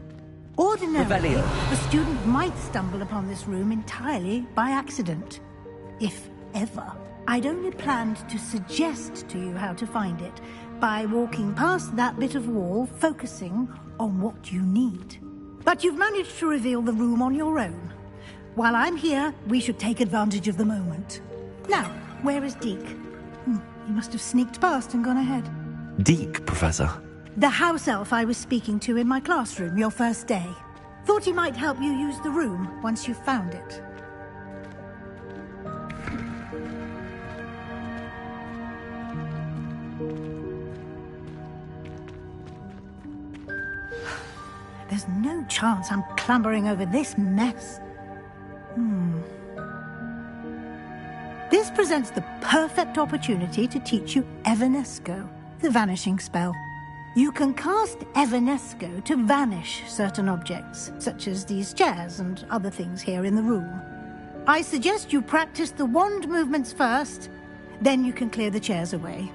Ordinarily, a student might stumble upon this room entirely by accident. If ever. I'd only planned to suggest to you how to find it by walking past that bit of wall, focusing on what you need. But you've managed to reveal the room on your own. While I'm here, we should take advantage of the moment. Now, where is Deke? He must have sneaked past and gone ahead. Deke, Professor. The house elf I was speaking to in my classroom your first day. Thought he might help you use the room once you found it. There's no chance I'm clambering over this mess. This presents the perfect opportunity to teach you Evanesco, the vanishing spell. You can cast Evanesco to vanish certain objects, such as these chairs and other things here in the room. I suggest you practice the wand movements first, then you can clear the chairs away.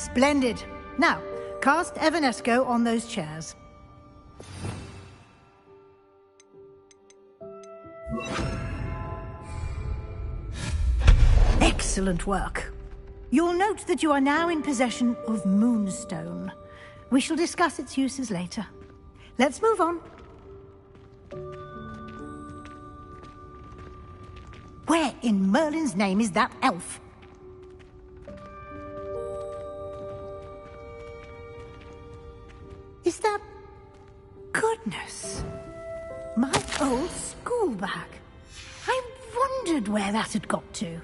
Splendid. Now, cast Evanesco on those chairs. Excellent work. You'll note that you are now in possession of Moonstone. We shall discuss its uses later. Let's move on. Where in Merlin's name is that elf? Is that... Goodness. My old school bag. I wondered where that had got to.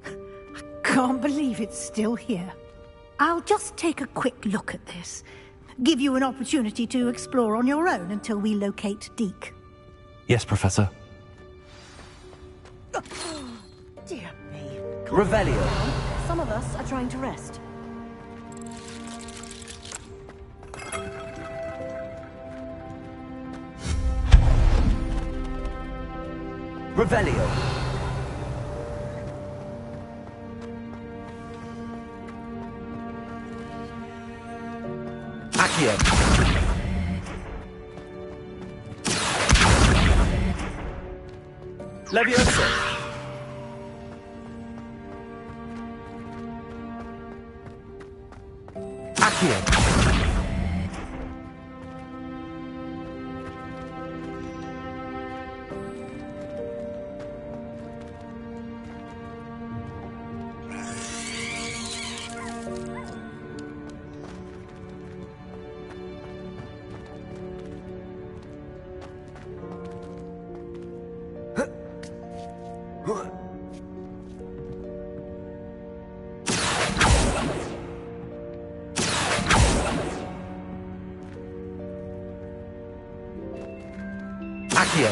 I can't believe it's still here. I'll just take a quick look at this. Give you an opportunity to explore on your own until we locate Deke. Yes, Professor. Dear me. Revelio. Some of us are trying to rest. Revelio. Accio. Levioso. Accio. Accio.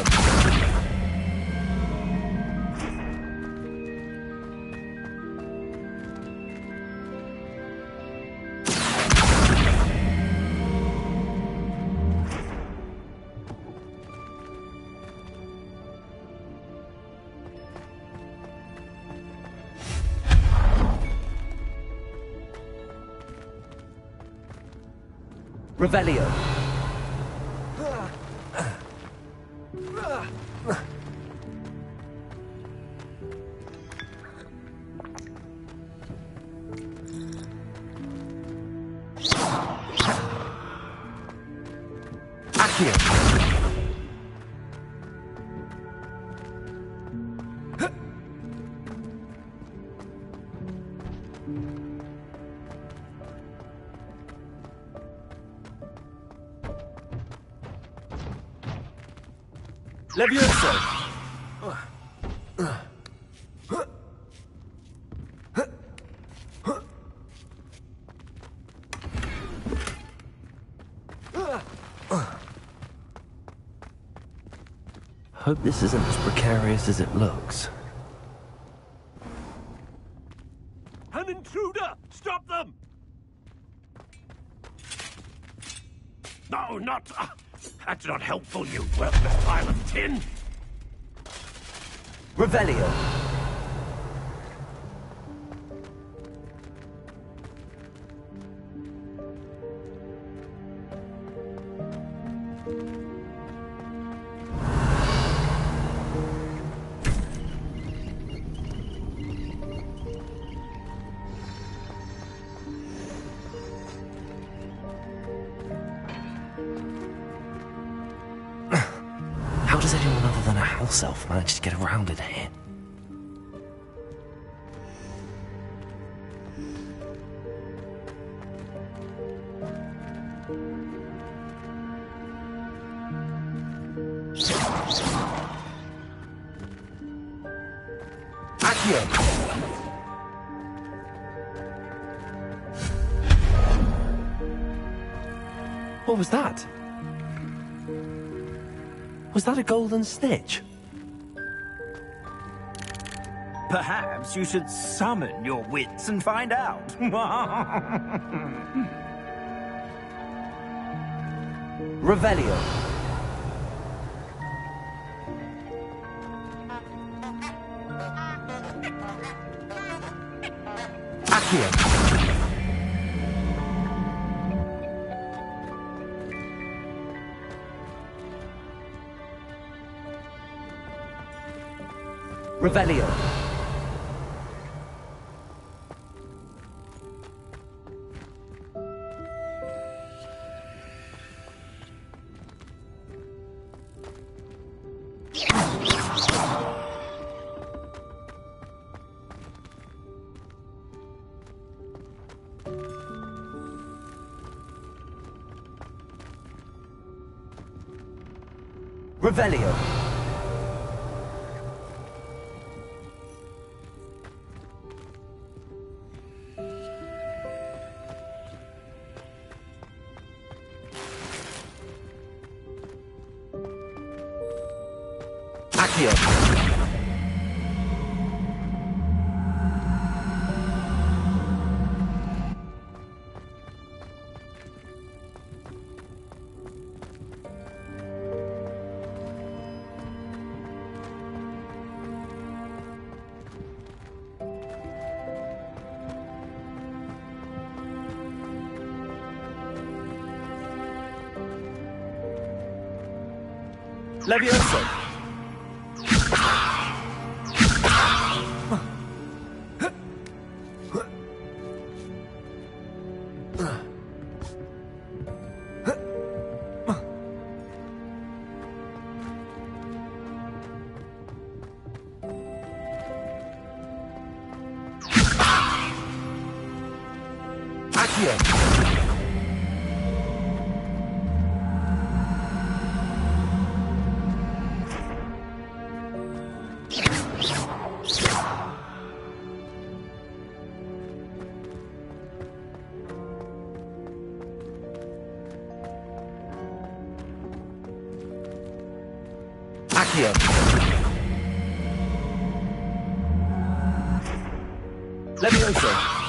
Revelio. Accio. Levioso. Hope this isn't as precarious as it looks. An intruder! Stop them! No, not... that's not helpful, you worthless pile of tin! Revelio. How does anyone other than a house elf manage to get around in here? Accio. What was that? Was that a golden snitch? Perhaps you should summon your wits and find out. Revelio. Accio. Revelio. Revelio. Accio. Levioso. Accio. Accio. Levioso.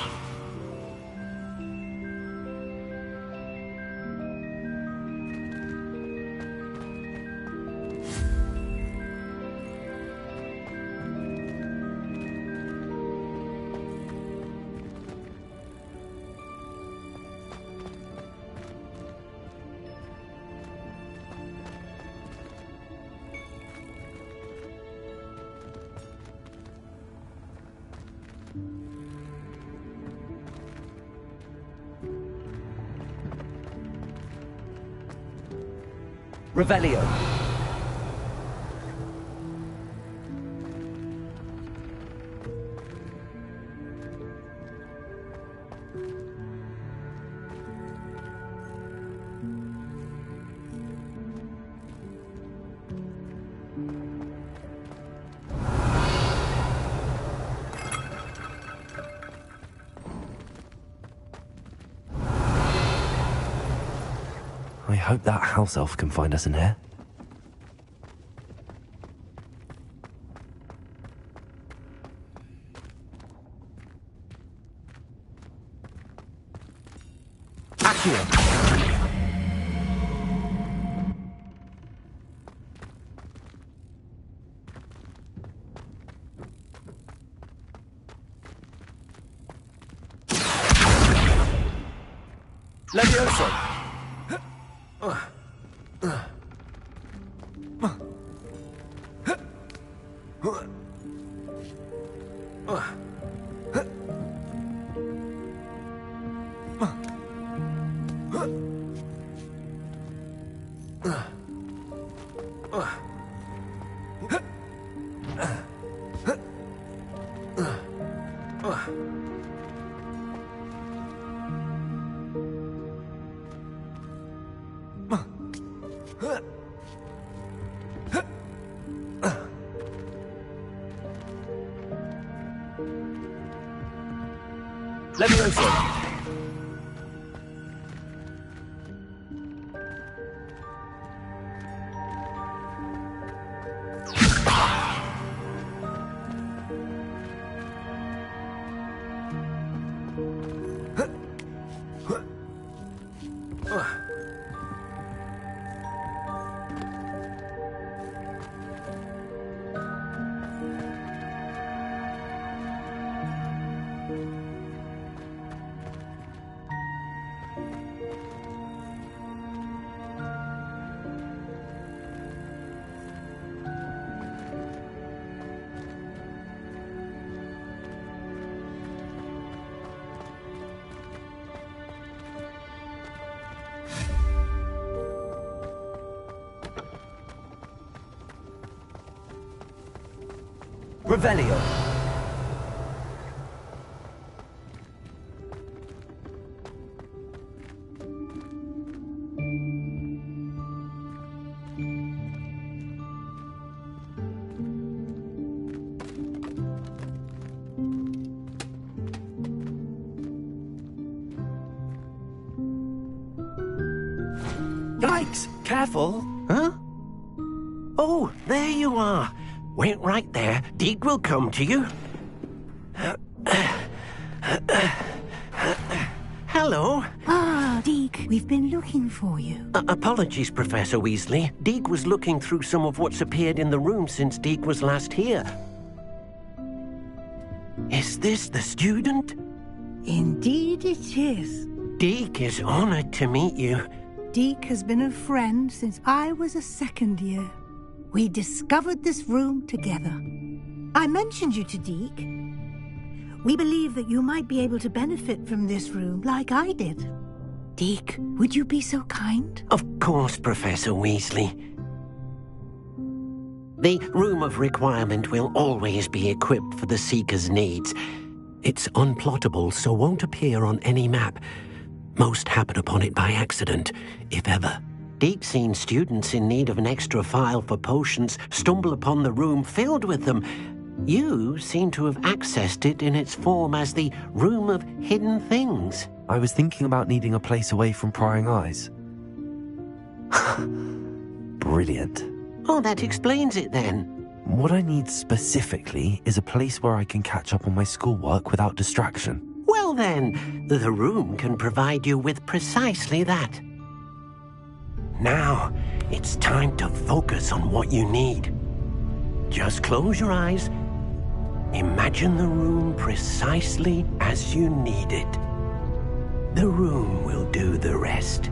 Revelio. I hope that house elf can find us in here. Accio. Levioso. Levioso. Revelio. Yikes! Careful! Huh? Oh, there you are. Wait right there. Deke will come to you. Hello. Ah, Deke, we've been looking for you. Apologies, Professor Weasley. Deke was looking through some of what's appeared in the room since Deke was last here. Is this the student? Indeed it is. Deke is honored to meet you. Deke has been a friend since I was a second year. We discovered this room together. I mentioned you to Deke. We believe that you might be able to benefit from this room like I did. Deke, would you be so kind? Of course, Professor Weasley. The Room of Requirement will always be equipped for the Seeker's needs. It's unplottable, so won't appear on any map. Most happen upon it by accident, if ever. Deke's seen students in need of an extra file for potions stumble upon the room filled with them. You seem to have accessed it in its form as the Room of Hidden Things. I was thinking about needing a place away from prying eyes. Brilliant. Oh, that explains it then. What I need specifically is a place where I can catch up on my schoolwork without distraction. Well then, the room can provide you with precisely that. Now, it's time to focus on what you need. Just close your eyes. Imagine the room precisely as you need it. The room will do the rest.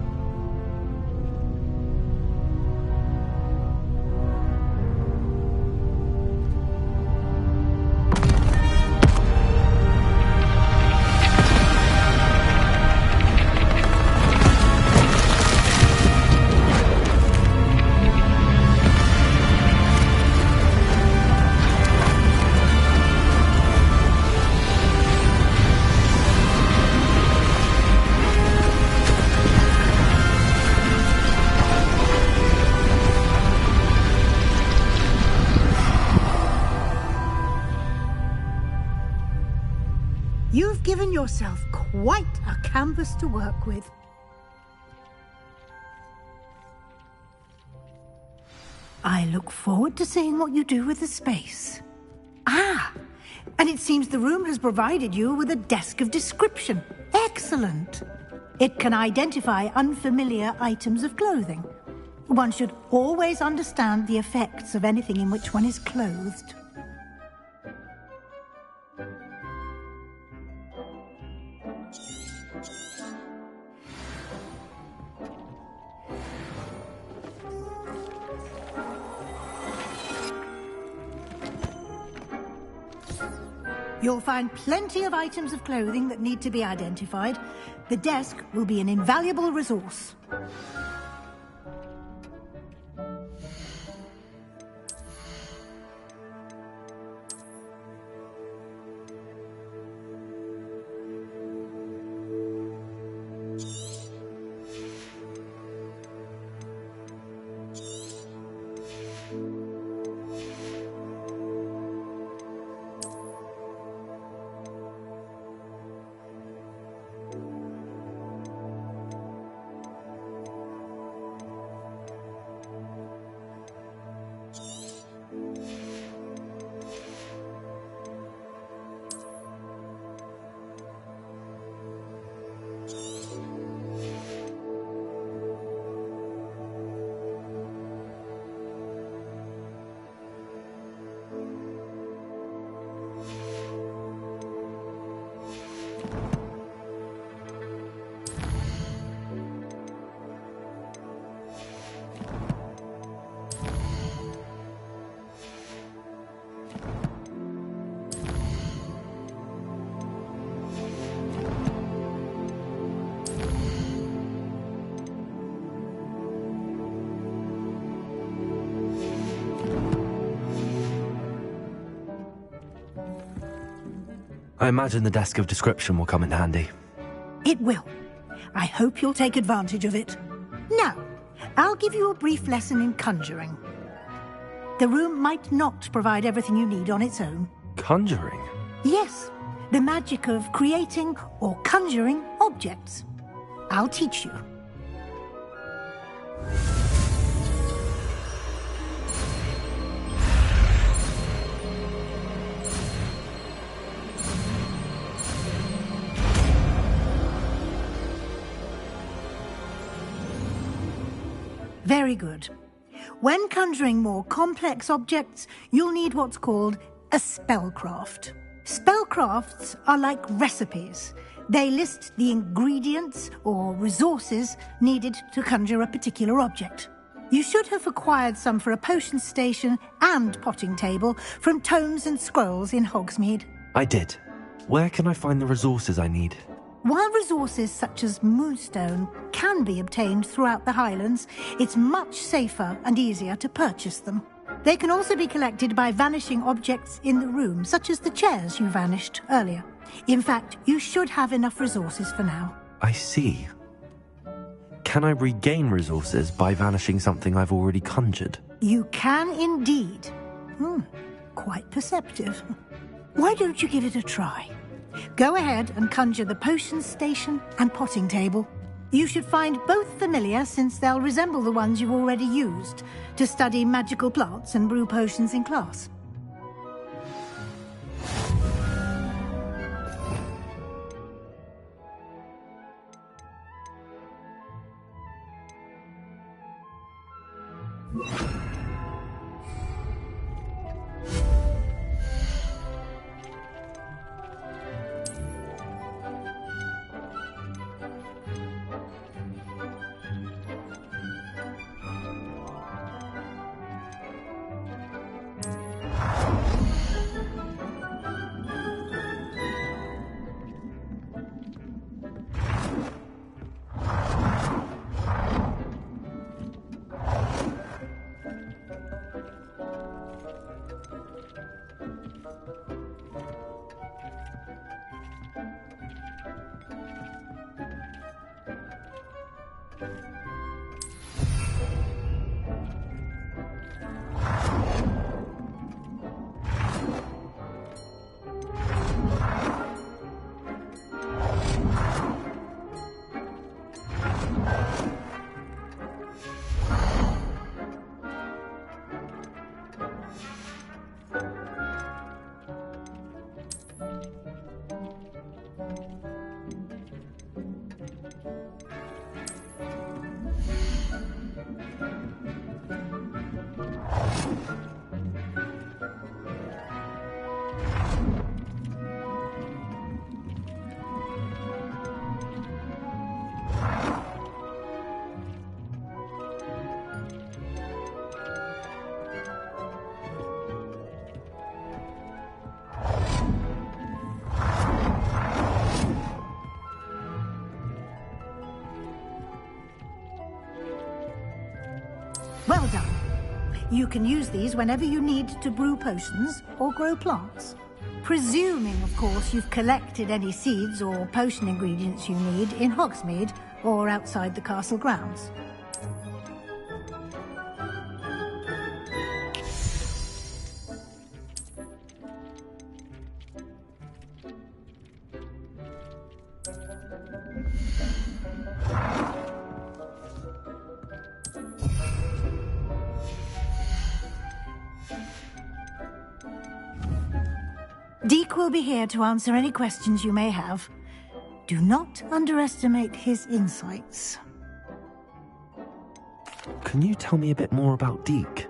You've given yourself quite a canvas to work with. I look forward to seeing what you do with the space. Ah, and it seems the room has provided you with a desk of description. Excellent. It can identify unfamiliar items of clothing. One should always understand the effects of anything in which one is clothed. You'll find plenty of items of clothing that need to be identified. The desk will be an invaluable resource. I imagine the desk of description will come in handy. It will. I hope you'll take advantage of it. Now, I'll give you a brief lesson in conjuring. The room might not provide everything you need on its own. Conjuring? Yes, the magic of creating or conjuring objects. I'll teach you. Very good. When conjuring more complex objects, you'll need what's called a spellcraft. Spellcrafts are like recipes. They list the ingredients or resources needed to conjure a particular object. You should have acquired some for a potion station and potting table from tomes and scrolls in Hogsmeade. I did. Where can I find the resources I need? While resources such as moonstone can be obtained throughout the Highlands, it's much safer and easier to purchase them. They can also be collected by vanishing objects in the room, such as the chairs you vanished earlier. In fact, you should have enough resources for now. I see. Can I regain resources by vanishing something I've already conjured? You can indeed. Quite perceptive. Why don't you give it a try? Go ahead and conjure the potion station and potting table. You should find both familiar, since they'll resemble the ones you've already used to study magical plants and brew potions in class. Well done. You can use these whenever you need to brew potions or grow plants. Presuming, of course, you've collected any seeds or potion ingredients you need in Hogsmeade or outside the castle grounds. Deke will be here to answer any questions you may have. Do not underestimate his insights. Can you tell me a bit more about Deke?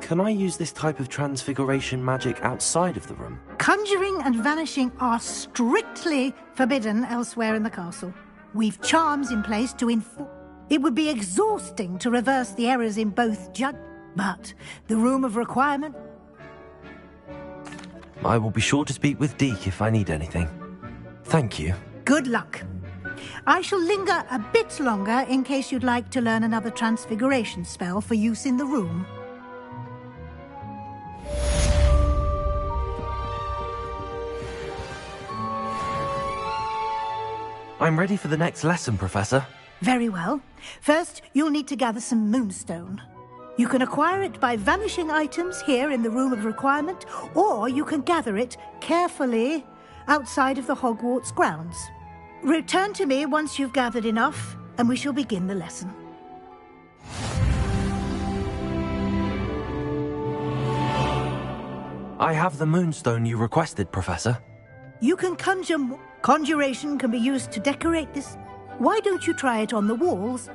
Can I use this type of transfiguration magic outside of the room? Conjuring and vanishing are strictly forbidden elsewhere in the castle. We've charms in place to enforce. It would be exhausting to reverse the errors in both but the room of requirement. I will be sure to speak with Deke if I need anything. Thank you. Good luck. I shall linger a bit longer in case you'd like to learn another transfiguration spell for use in the room. I'm ready for the next lesson, Professor. Very well. First, you'll need to gather some moonstone. You can acquire it by vanishing items here in the Room of Requirement, or you can gather it carefully outside of the Hogwarts grounds. Return to me once you've gathered enough, and we shall begin the lesson. I have the moonstone you requested, Professor. You can conjure... Conjuration can be used to decorate this. Why don't you try it on the walls?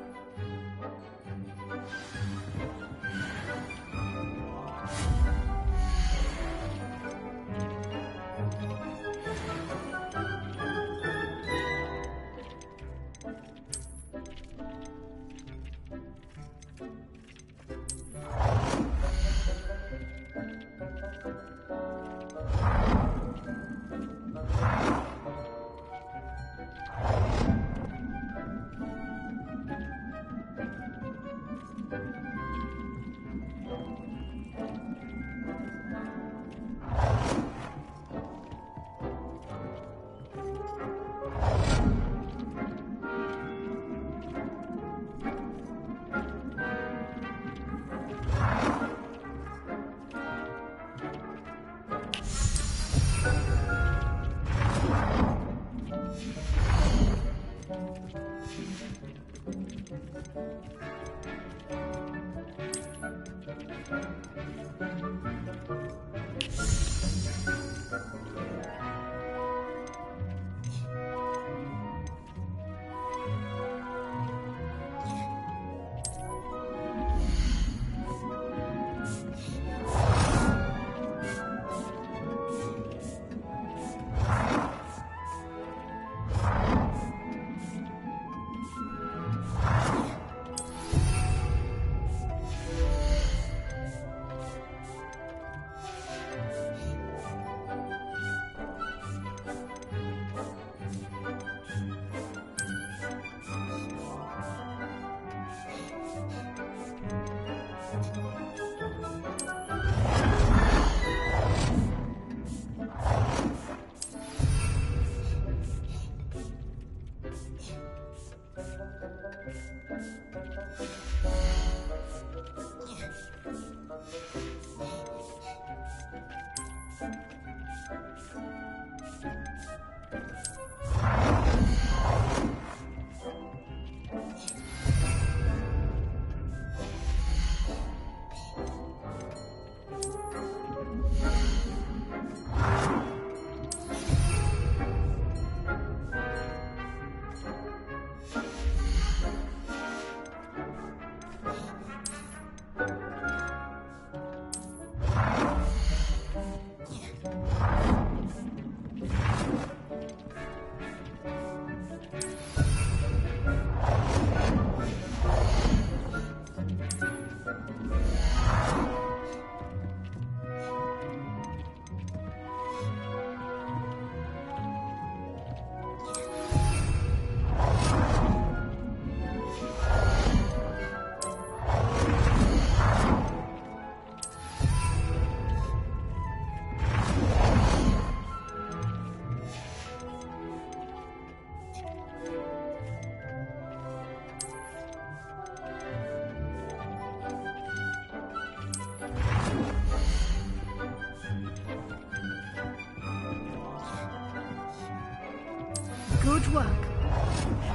Good work.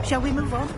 Shall we move on?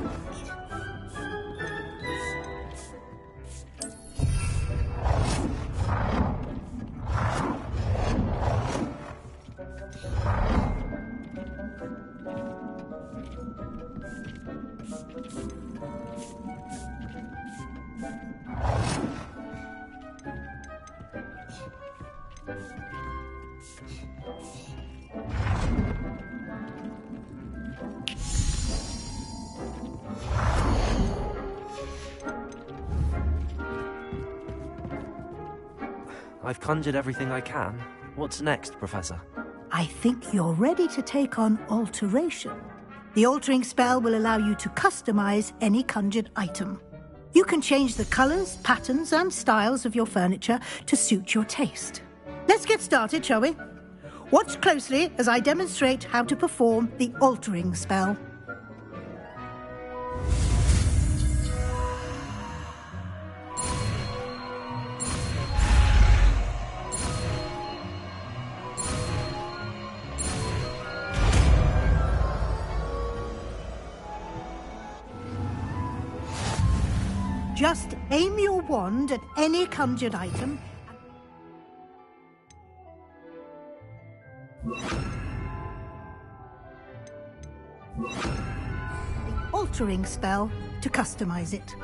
I've conjured everything I can. What's next, Professor? I think you're ready to take on alteration. The altering spell will allow you to customize any conjured item. You can change the colors, patterns, and styles of your furniture to suit your taste. Let's get started, shall we? Watch closely as I demonstrate how to perform the altering spell. Just aim your wand at any conjured item. The altering spell to customize it.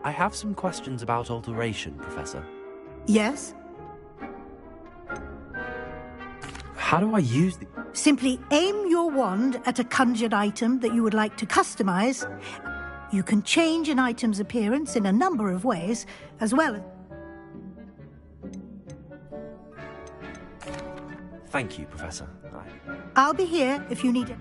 I have some questions about alteration, Professor. Yes? How do I use the... Simply aim your wand at a conjured item that you would like to customize. You can change an item's appearance in a number of ways, as well as... Thank you, Professor. I'll be here if you need it.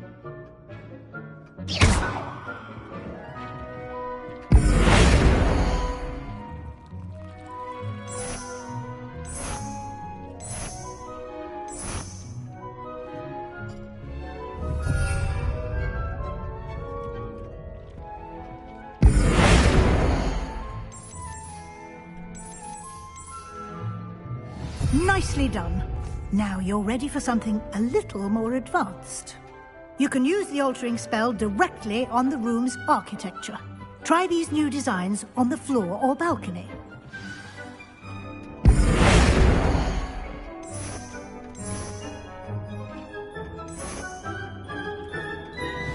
Nicely done. Now you're ready for something a little more advanced. You can use the altering spell directly on the room's architecture. Try these new designs on the floor or balcony.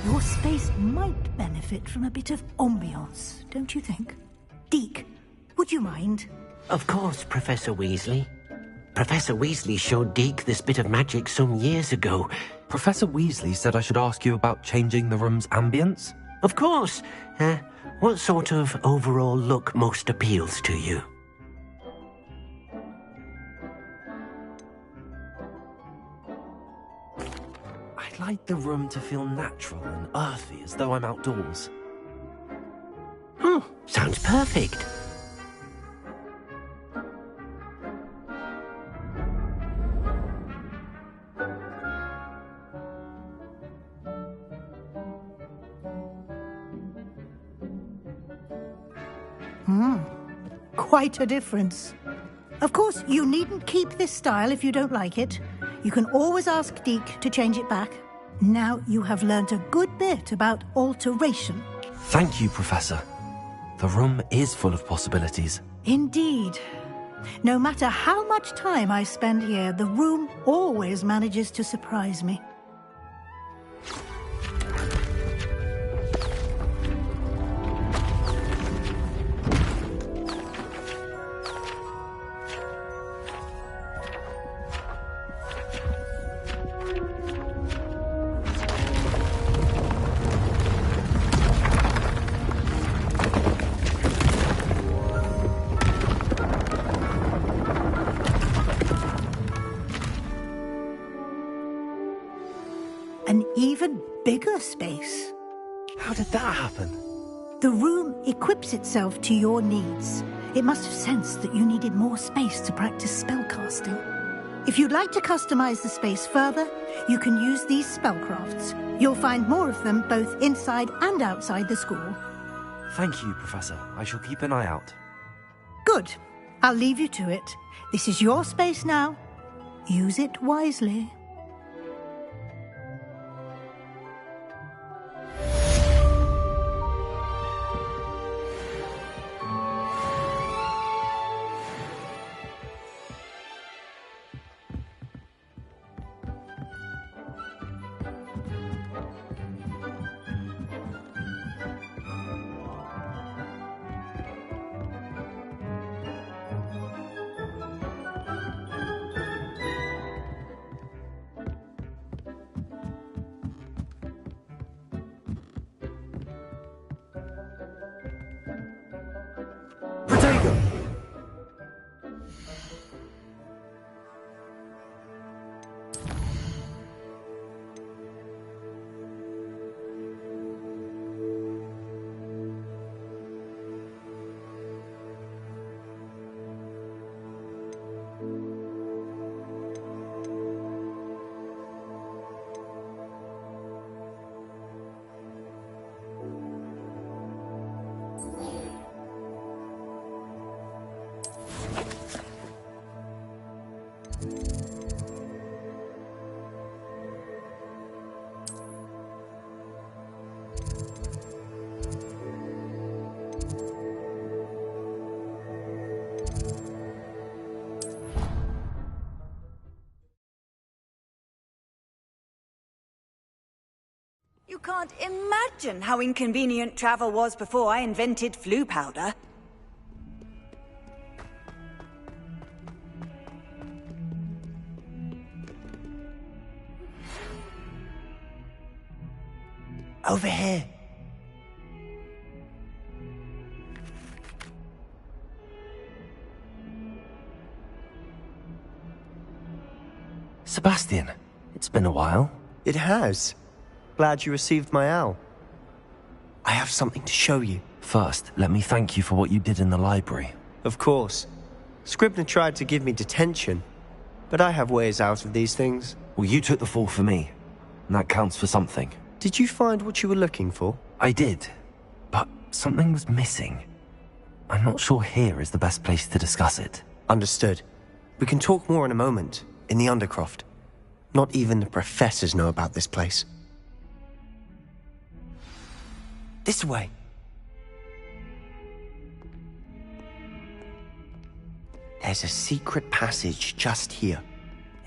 Your space might benefit from a bit of ambiance, don't you think? Deke, would you mind? Of course, Professor Weasley. Professor Weasley showed Deke this bit of magic some years ago. Professor Weasley said I should ask you about changing the room's ambience? Of course. What sort of overall look most appeals to you? I'd like the room to feel natural and earthy, as though I'm outdoors. Sounds perfect. Quite a difference. Of course, you needn't keep this style if you don't like it. You can always ask Deke to change it back. Now you have learnt a good bit about alteration. Thank you, Professor. The room is full of possibilities. Indeed. No matter how much time I spend here, the room always manages to surprise me. even bigger space. How did that happen? The room equips itself to your needs. It must have sensed that you needed more space to practice spellcasting. If you'd like to customize the space further, you can use these spellcrafts. You'll find more of them both inside and outside the school. Thank you, Professor. I shall keep an eye out. Good. I'll leave you to it. This is your space now. Use it wisely. You can't imagine how inconvenient travel was before I invented flu powder. Over here. Sebastian, it's been a while. It has. Glad you received my owl. I have something to show you. First, let me thank you for what you did in the library. Of course. Scribner tried to give me detention, but I have ways out of these things. Well, you took the fall for me, and that counts for something. Did you find what you were looking for? I did, but something was missing. I'm not sure here is the best place to discuss it. Understood. We can talk more in a moment, in the Undercroft. Not even the professors know about this place. This way. There's a secret passage just here.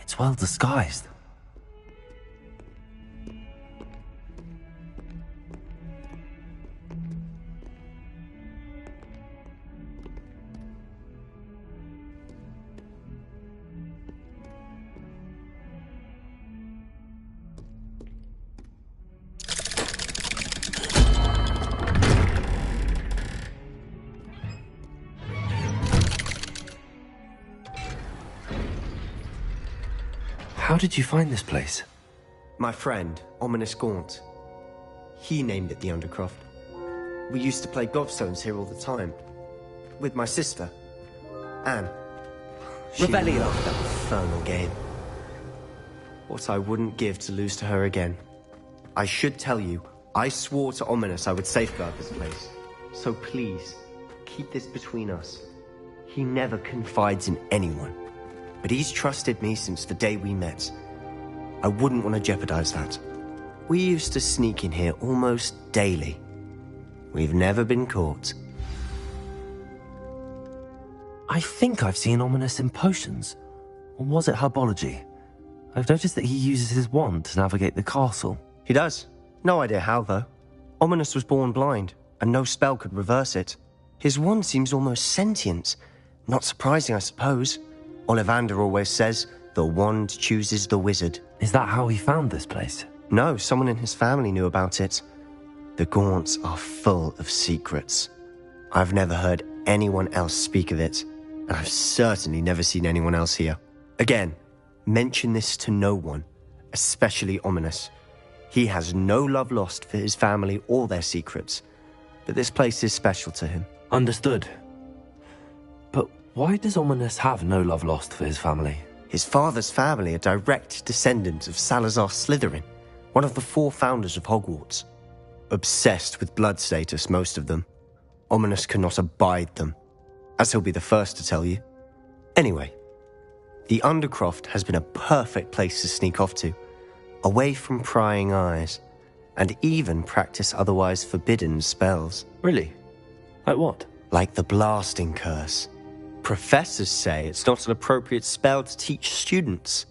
It's well disguised. How did you find this place? My friend, Ominous Gaunt. He named it the Undercroft. We used to play gobstones here all the time. With my sister, Anne. She loved that infernal game. What I wouldn't give to lose to her again. I should tell you, I swore to Ominous I would safeguard this place. So please, keep this between us. He never confides in anyone. But he's trusted me since the day we met. I wouldn't want to jeopardize that. We used to sneak in here almost daily. We've never been caught. I think I've seen Ominous in potions. Or was it herbology? I've noticed that he uses his wand to navigate the castle. He does. No idea how, though. Ominous was born blind, and no spell could reverse it. His wand seems almost sentient. Not surprising, I suppose. Ollivander always says, the wand chooses the wizard. Is that how he found this place? No, someone in his family knew about it. The Gaunts are full of secrets. I've never heard anyone else speak of it, and I've certainly never seen anyone else here. Again, mention this to no one, especially Ominous. He has no love lost for his family or their secrets, but this place is special to him. Understood. But why does Ominous have no love lost for his family? His father's family are direct descendants of Salazar Slytherin, one of the 4 founders of Hogwarts. Obsessed with blood status, most of them. Ominous cannot abide them, as he'll be the first to tell you. Anyway, the Undercroft has been a perfect place to sneak off to, away from prying eyes, and even practice otherwise forbidden spells. Really? Like what? Like the blasting curse. Professors say it's not an appropriate spell to teach students.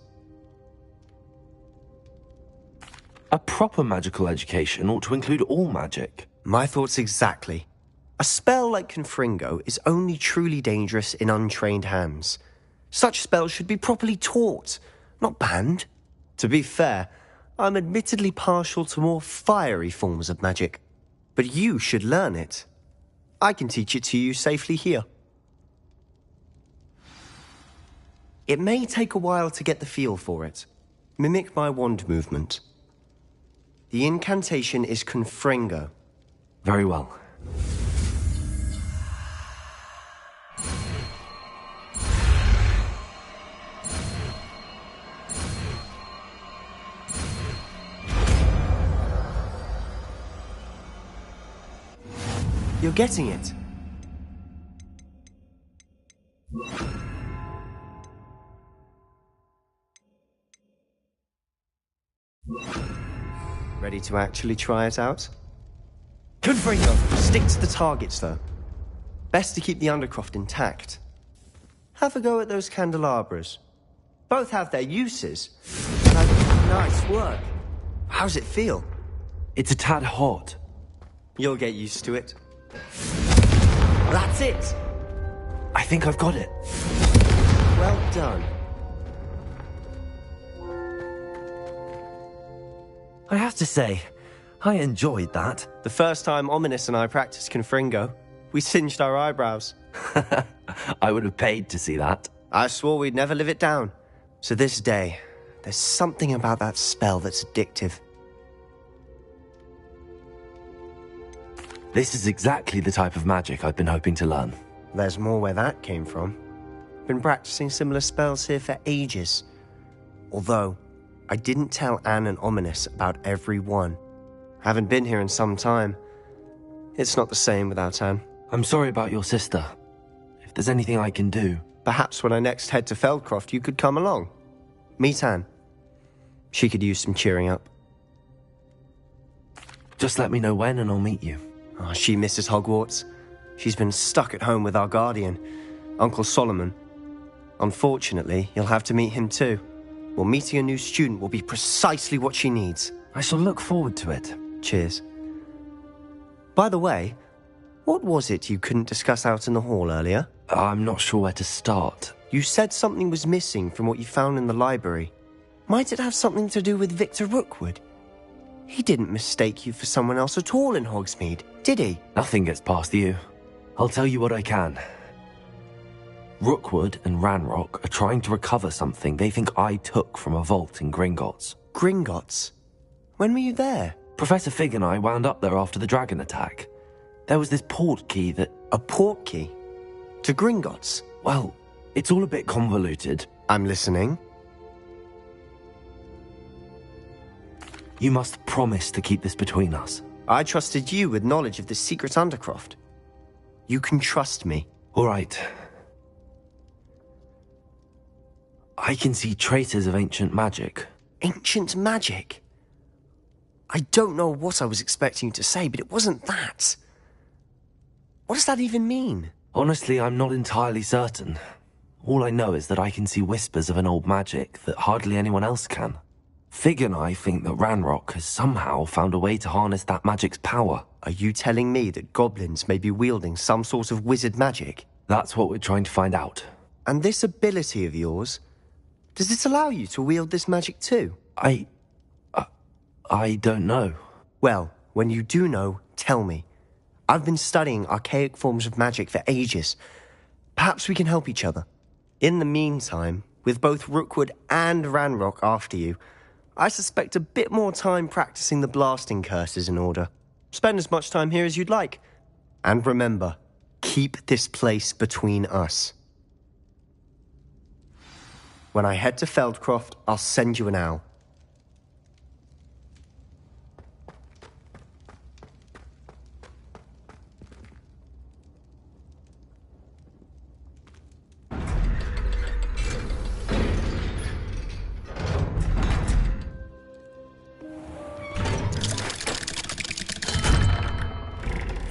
A proper magical education ought to include all magic. My thoughts exactly. A spell like Confringo is only truly dangerous in untrained hands. Such spells should be properly taught, not banned. To be fair, I'm admittedly partial to more fiery forms of magic, but you should learn it. I can teach it to you safely here. It may take a while to get the feel for it. Mimic my wand movement. The incantation is Confringo. Very well. You're getting it. Ready to actually try it out? Confringo! Stick to the targets, though. Best to keep the Undercroft intact. Have a go at those candelabras. Both have their uses. Nice work. How's it feel? It's a tad hot. You'll get used to it. That's it! I think I've got it. Well done. I have to say, I enjoyed that. The first time Ominous and I practiced Confringo, we singed our eyebrows. I would have paid to see that. I swore we'd never live it down. So this day, there's something about that spell that's addictive. This is exactly the type of magic I've been hoping to learn. There's more where that came from. Been practicing similar spells here for ages. Although, I didn't tell Anne and Ominous about every one. Haven't been here in some time. It's not the same without Anne. I'm sorry about your sister. If there's anything I can do... Perhaps when I next head to Feldcroft, you could come along. Meet Anne. She could use some cheering up. Just let me know when and I'll meet you. Oh, she misses Hogwarts. She's been stuck at home with our guardian, Uncle Solomon. Unfortunately, you'll have to meet him too. Well, meeting a new student will be precisely what she needs. I shall look forward to it. Cheers. By the way, what was it you couldn't discuss out in the hall earlier? I'm not sure where to start. You said something was missing from what you found in the library. Might it have something to do with Victor Rookwood? He didn't mistake you for someone else at all in Hogsmeade, did he? Nothing gets past you. I'll tell you what I can. Rookwood and Ranrock are trying to recover something they think I took from a vault in Gringotts. Gringotts? When were you there? Professor Fig and I wound up there after the dragon attack. There was this port key that... A port key? To Gringotts? Well, it's all a bit convoluted. I'm listening. You must promise to keep this between us. I trusted you with knowledge of the secret Undercroft. You can trust me. All right. I can see traces of ancient magic. Ancient magic? I don't know what I was expecting you to say, but it wasn't that. What does that even mean? Honestly, I'm not entirely certain. All I know is that I can see whispers of an old magic that hardly anyone else can. Fig and I think that Ranrock has somehow found a way to harness that magic's power. Are you telling me that goblins may be wielding some sort of wizard magic? That's what we're trying to find out. And this ability of yours, does it allow you to wield this magic too? I don't know. Well, when you do know, tell me. I've been studying archaic forms of magic for ages. Perhaps we can help each other. In the meantime, with both Rookwood and Ranrock after you, I suspect a bit more time practicing the blasting curse is in order. Spend as much time here as you'd like. And remember, keep this place between us. When I head to Feldcroft, I'll send you an owl.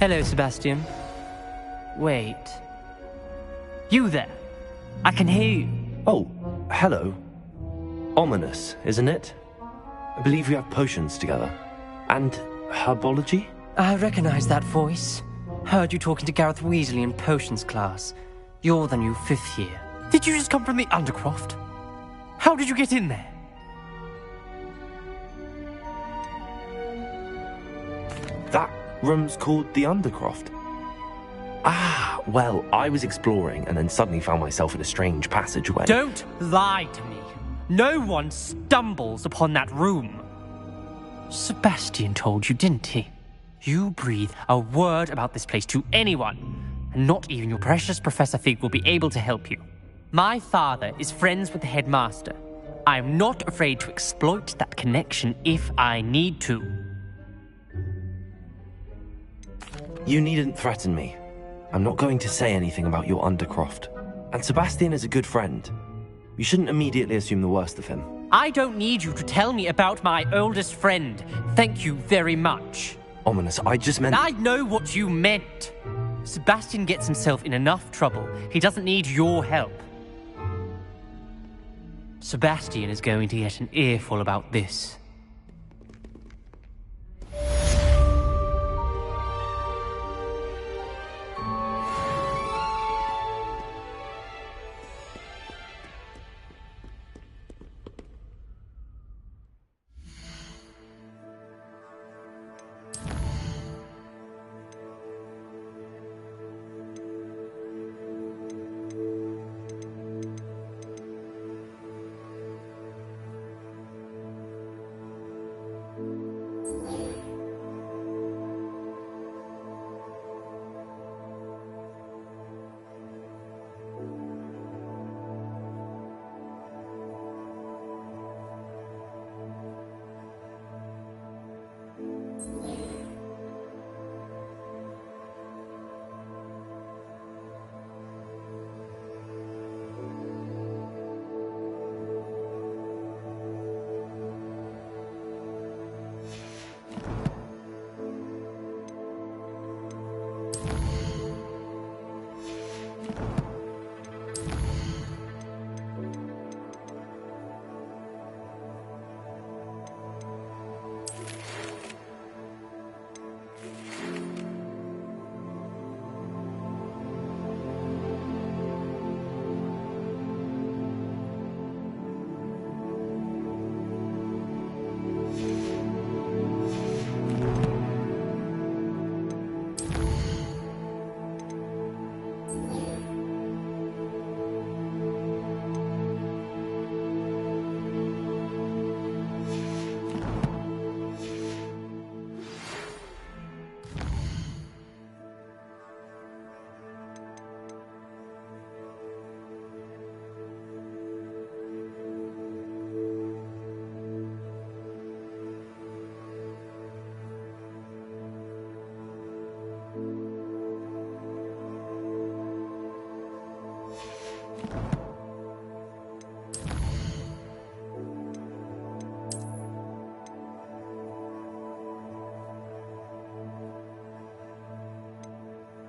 Hello, Sebastian. Wait. You there? I can hear you. Oh, hello. Ominous, isn't it? I believe we have potions together. And herbology? I recognize that voice. Heard you talking to Gareth Weasley in potions class. You're the new 5th year. Did you just come from the Undercroft? How did you get in there? That room's called the Undercroft. Ah, well, I was exploring and then suddenly found myself in a strange passageway. Don't lie to me. No one stumbles upon that room. Sebastian told you, didn't he? You breathe a word about this place to anyone, and not even your precious Professor Fig will be able to help you. My father is friends with the headmaster. I am not afraid to exploit that connection if I need to. You needn't threaten me. I'm not going to say anything about your Undercroft. And Sebastian is a good friend. You shouldn't immediately assume the worst of him. I don't need you to tell me about my oldest friend. Thank you very much. Ominous, I just meant... I know what you meant. Sebastian gets himself in enough trouble. He doesn't need your help. Sebastian is going to get an earful about this.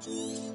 Thank you.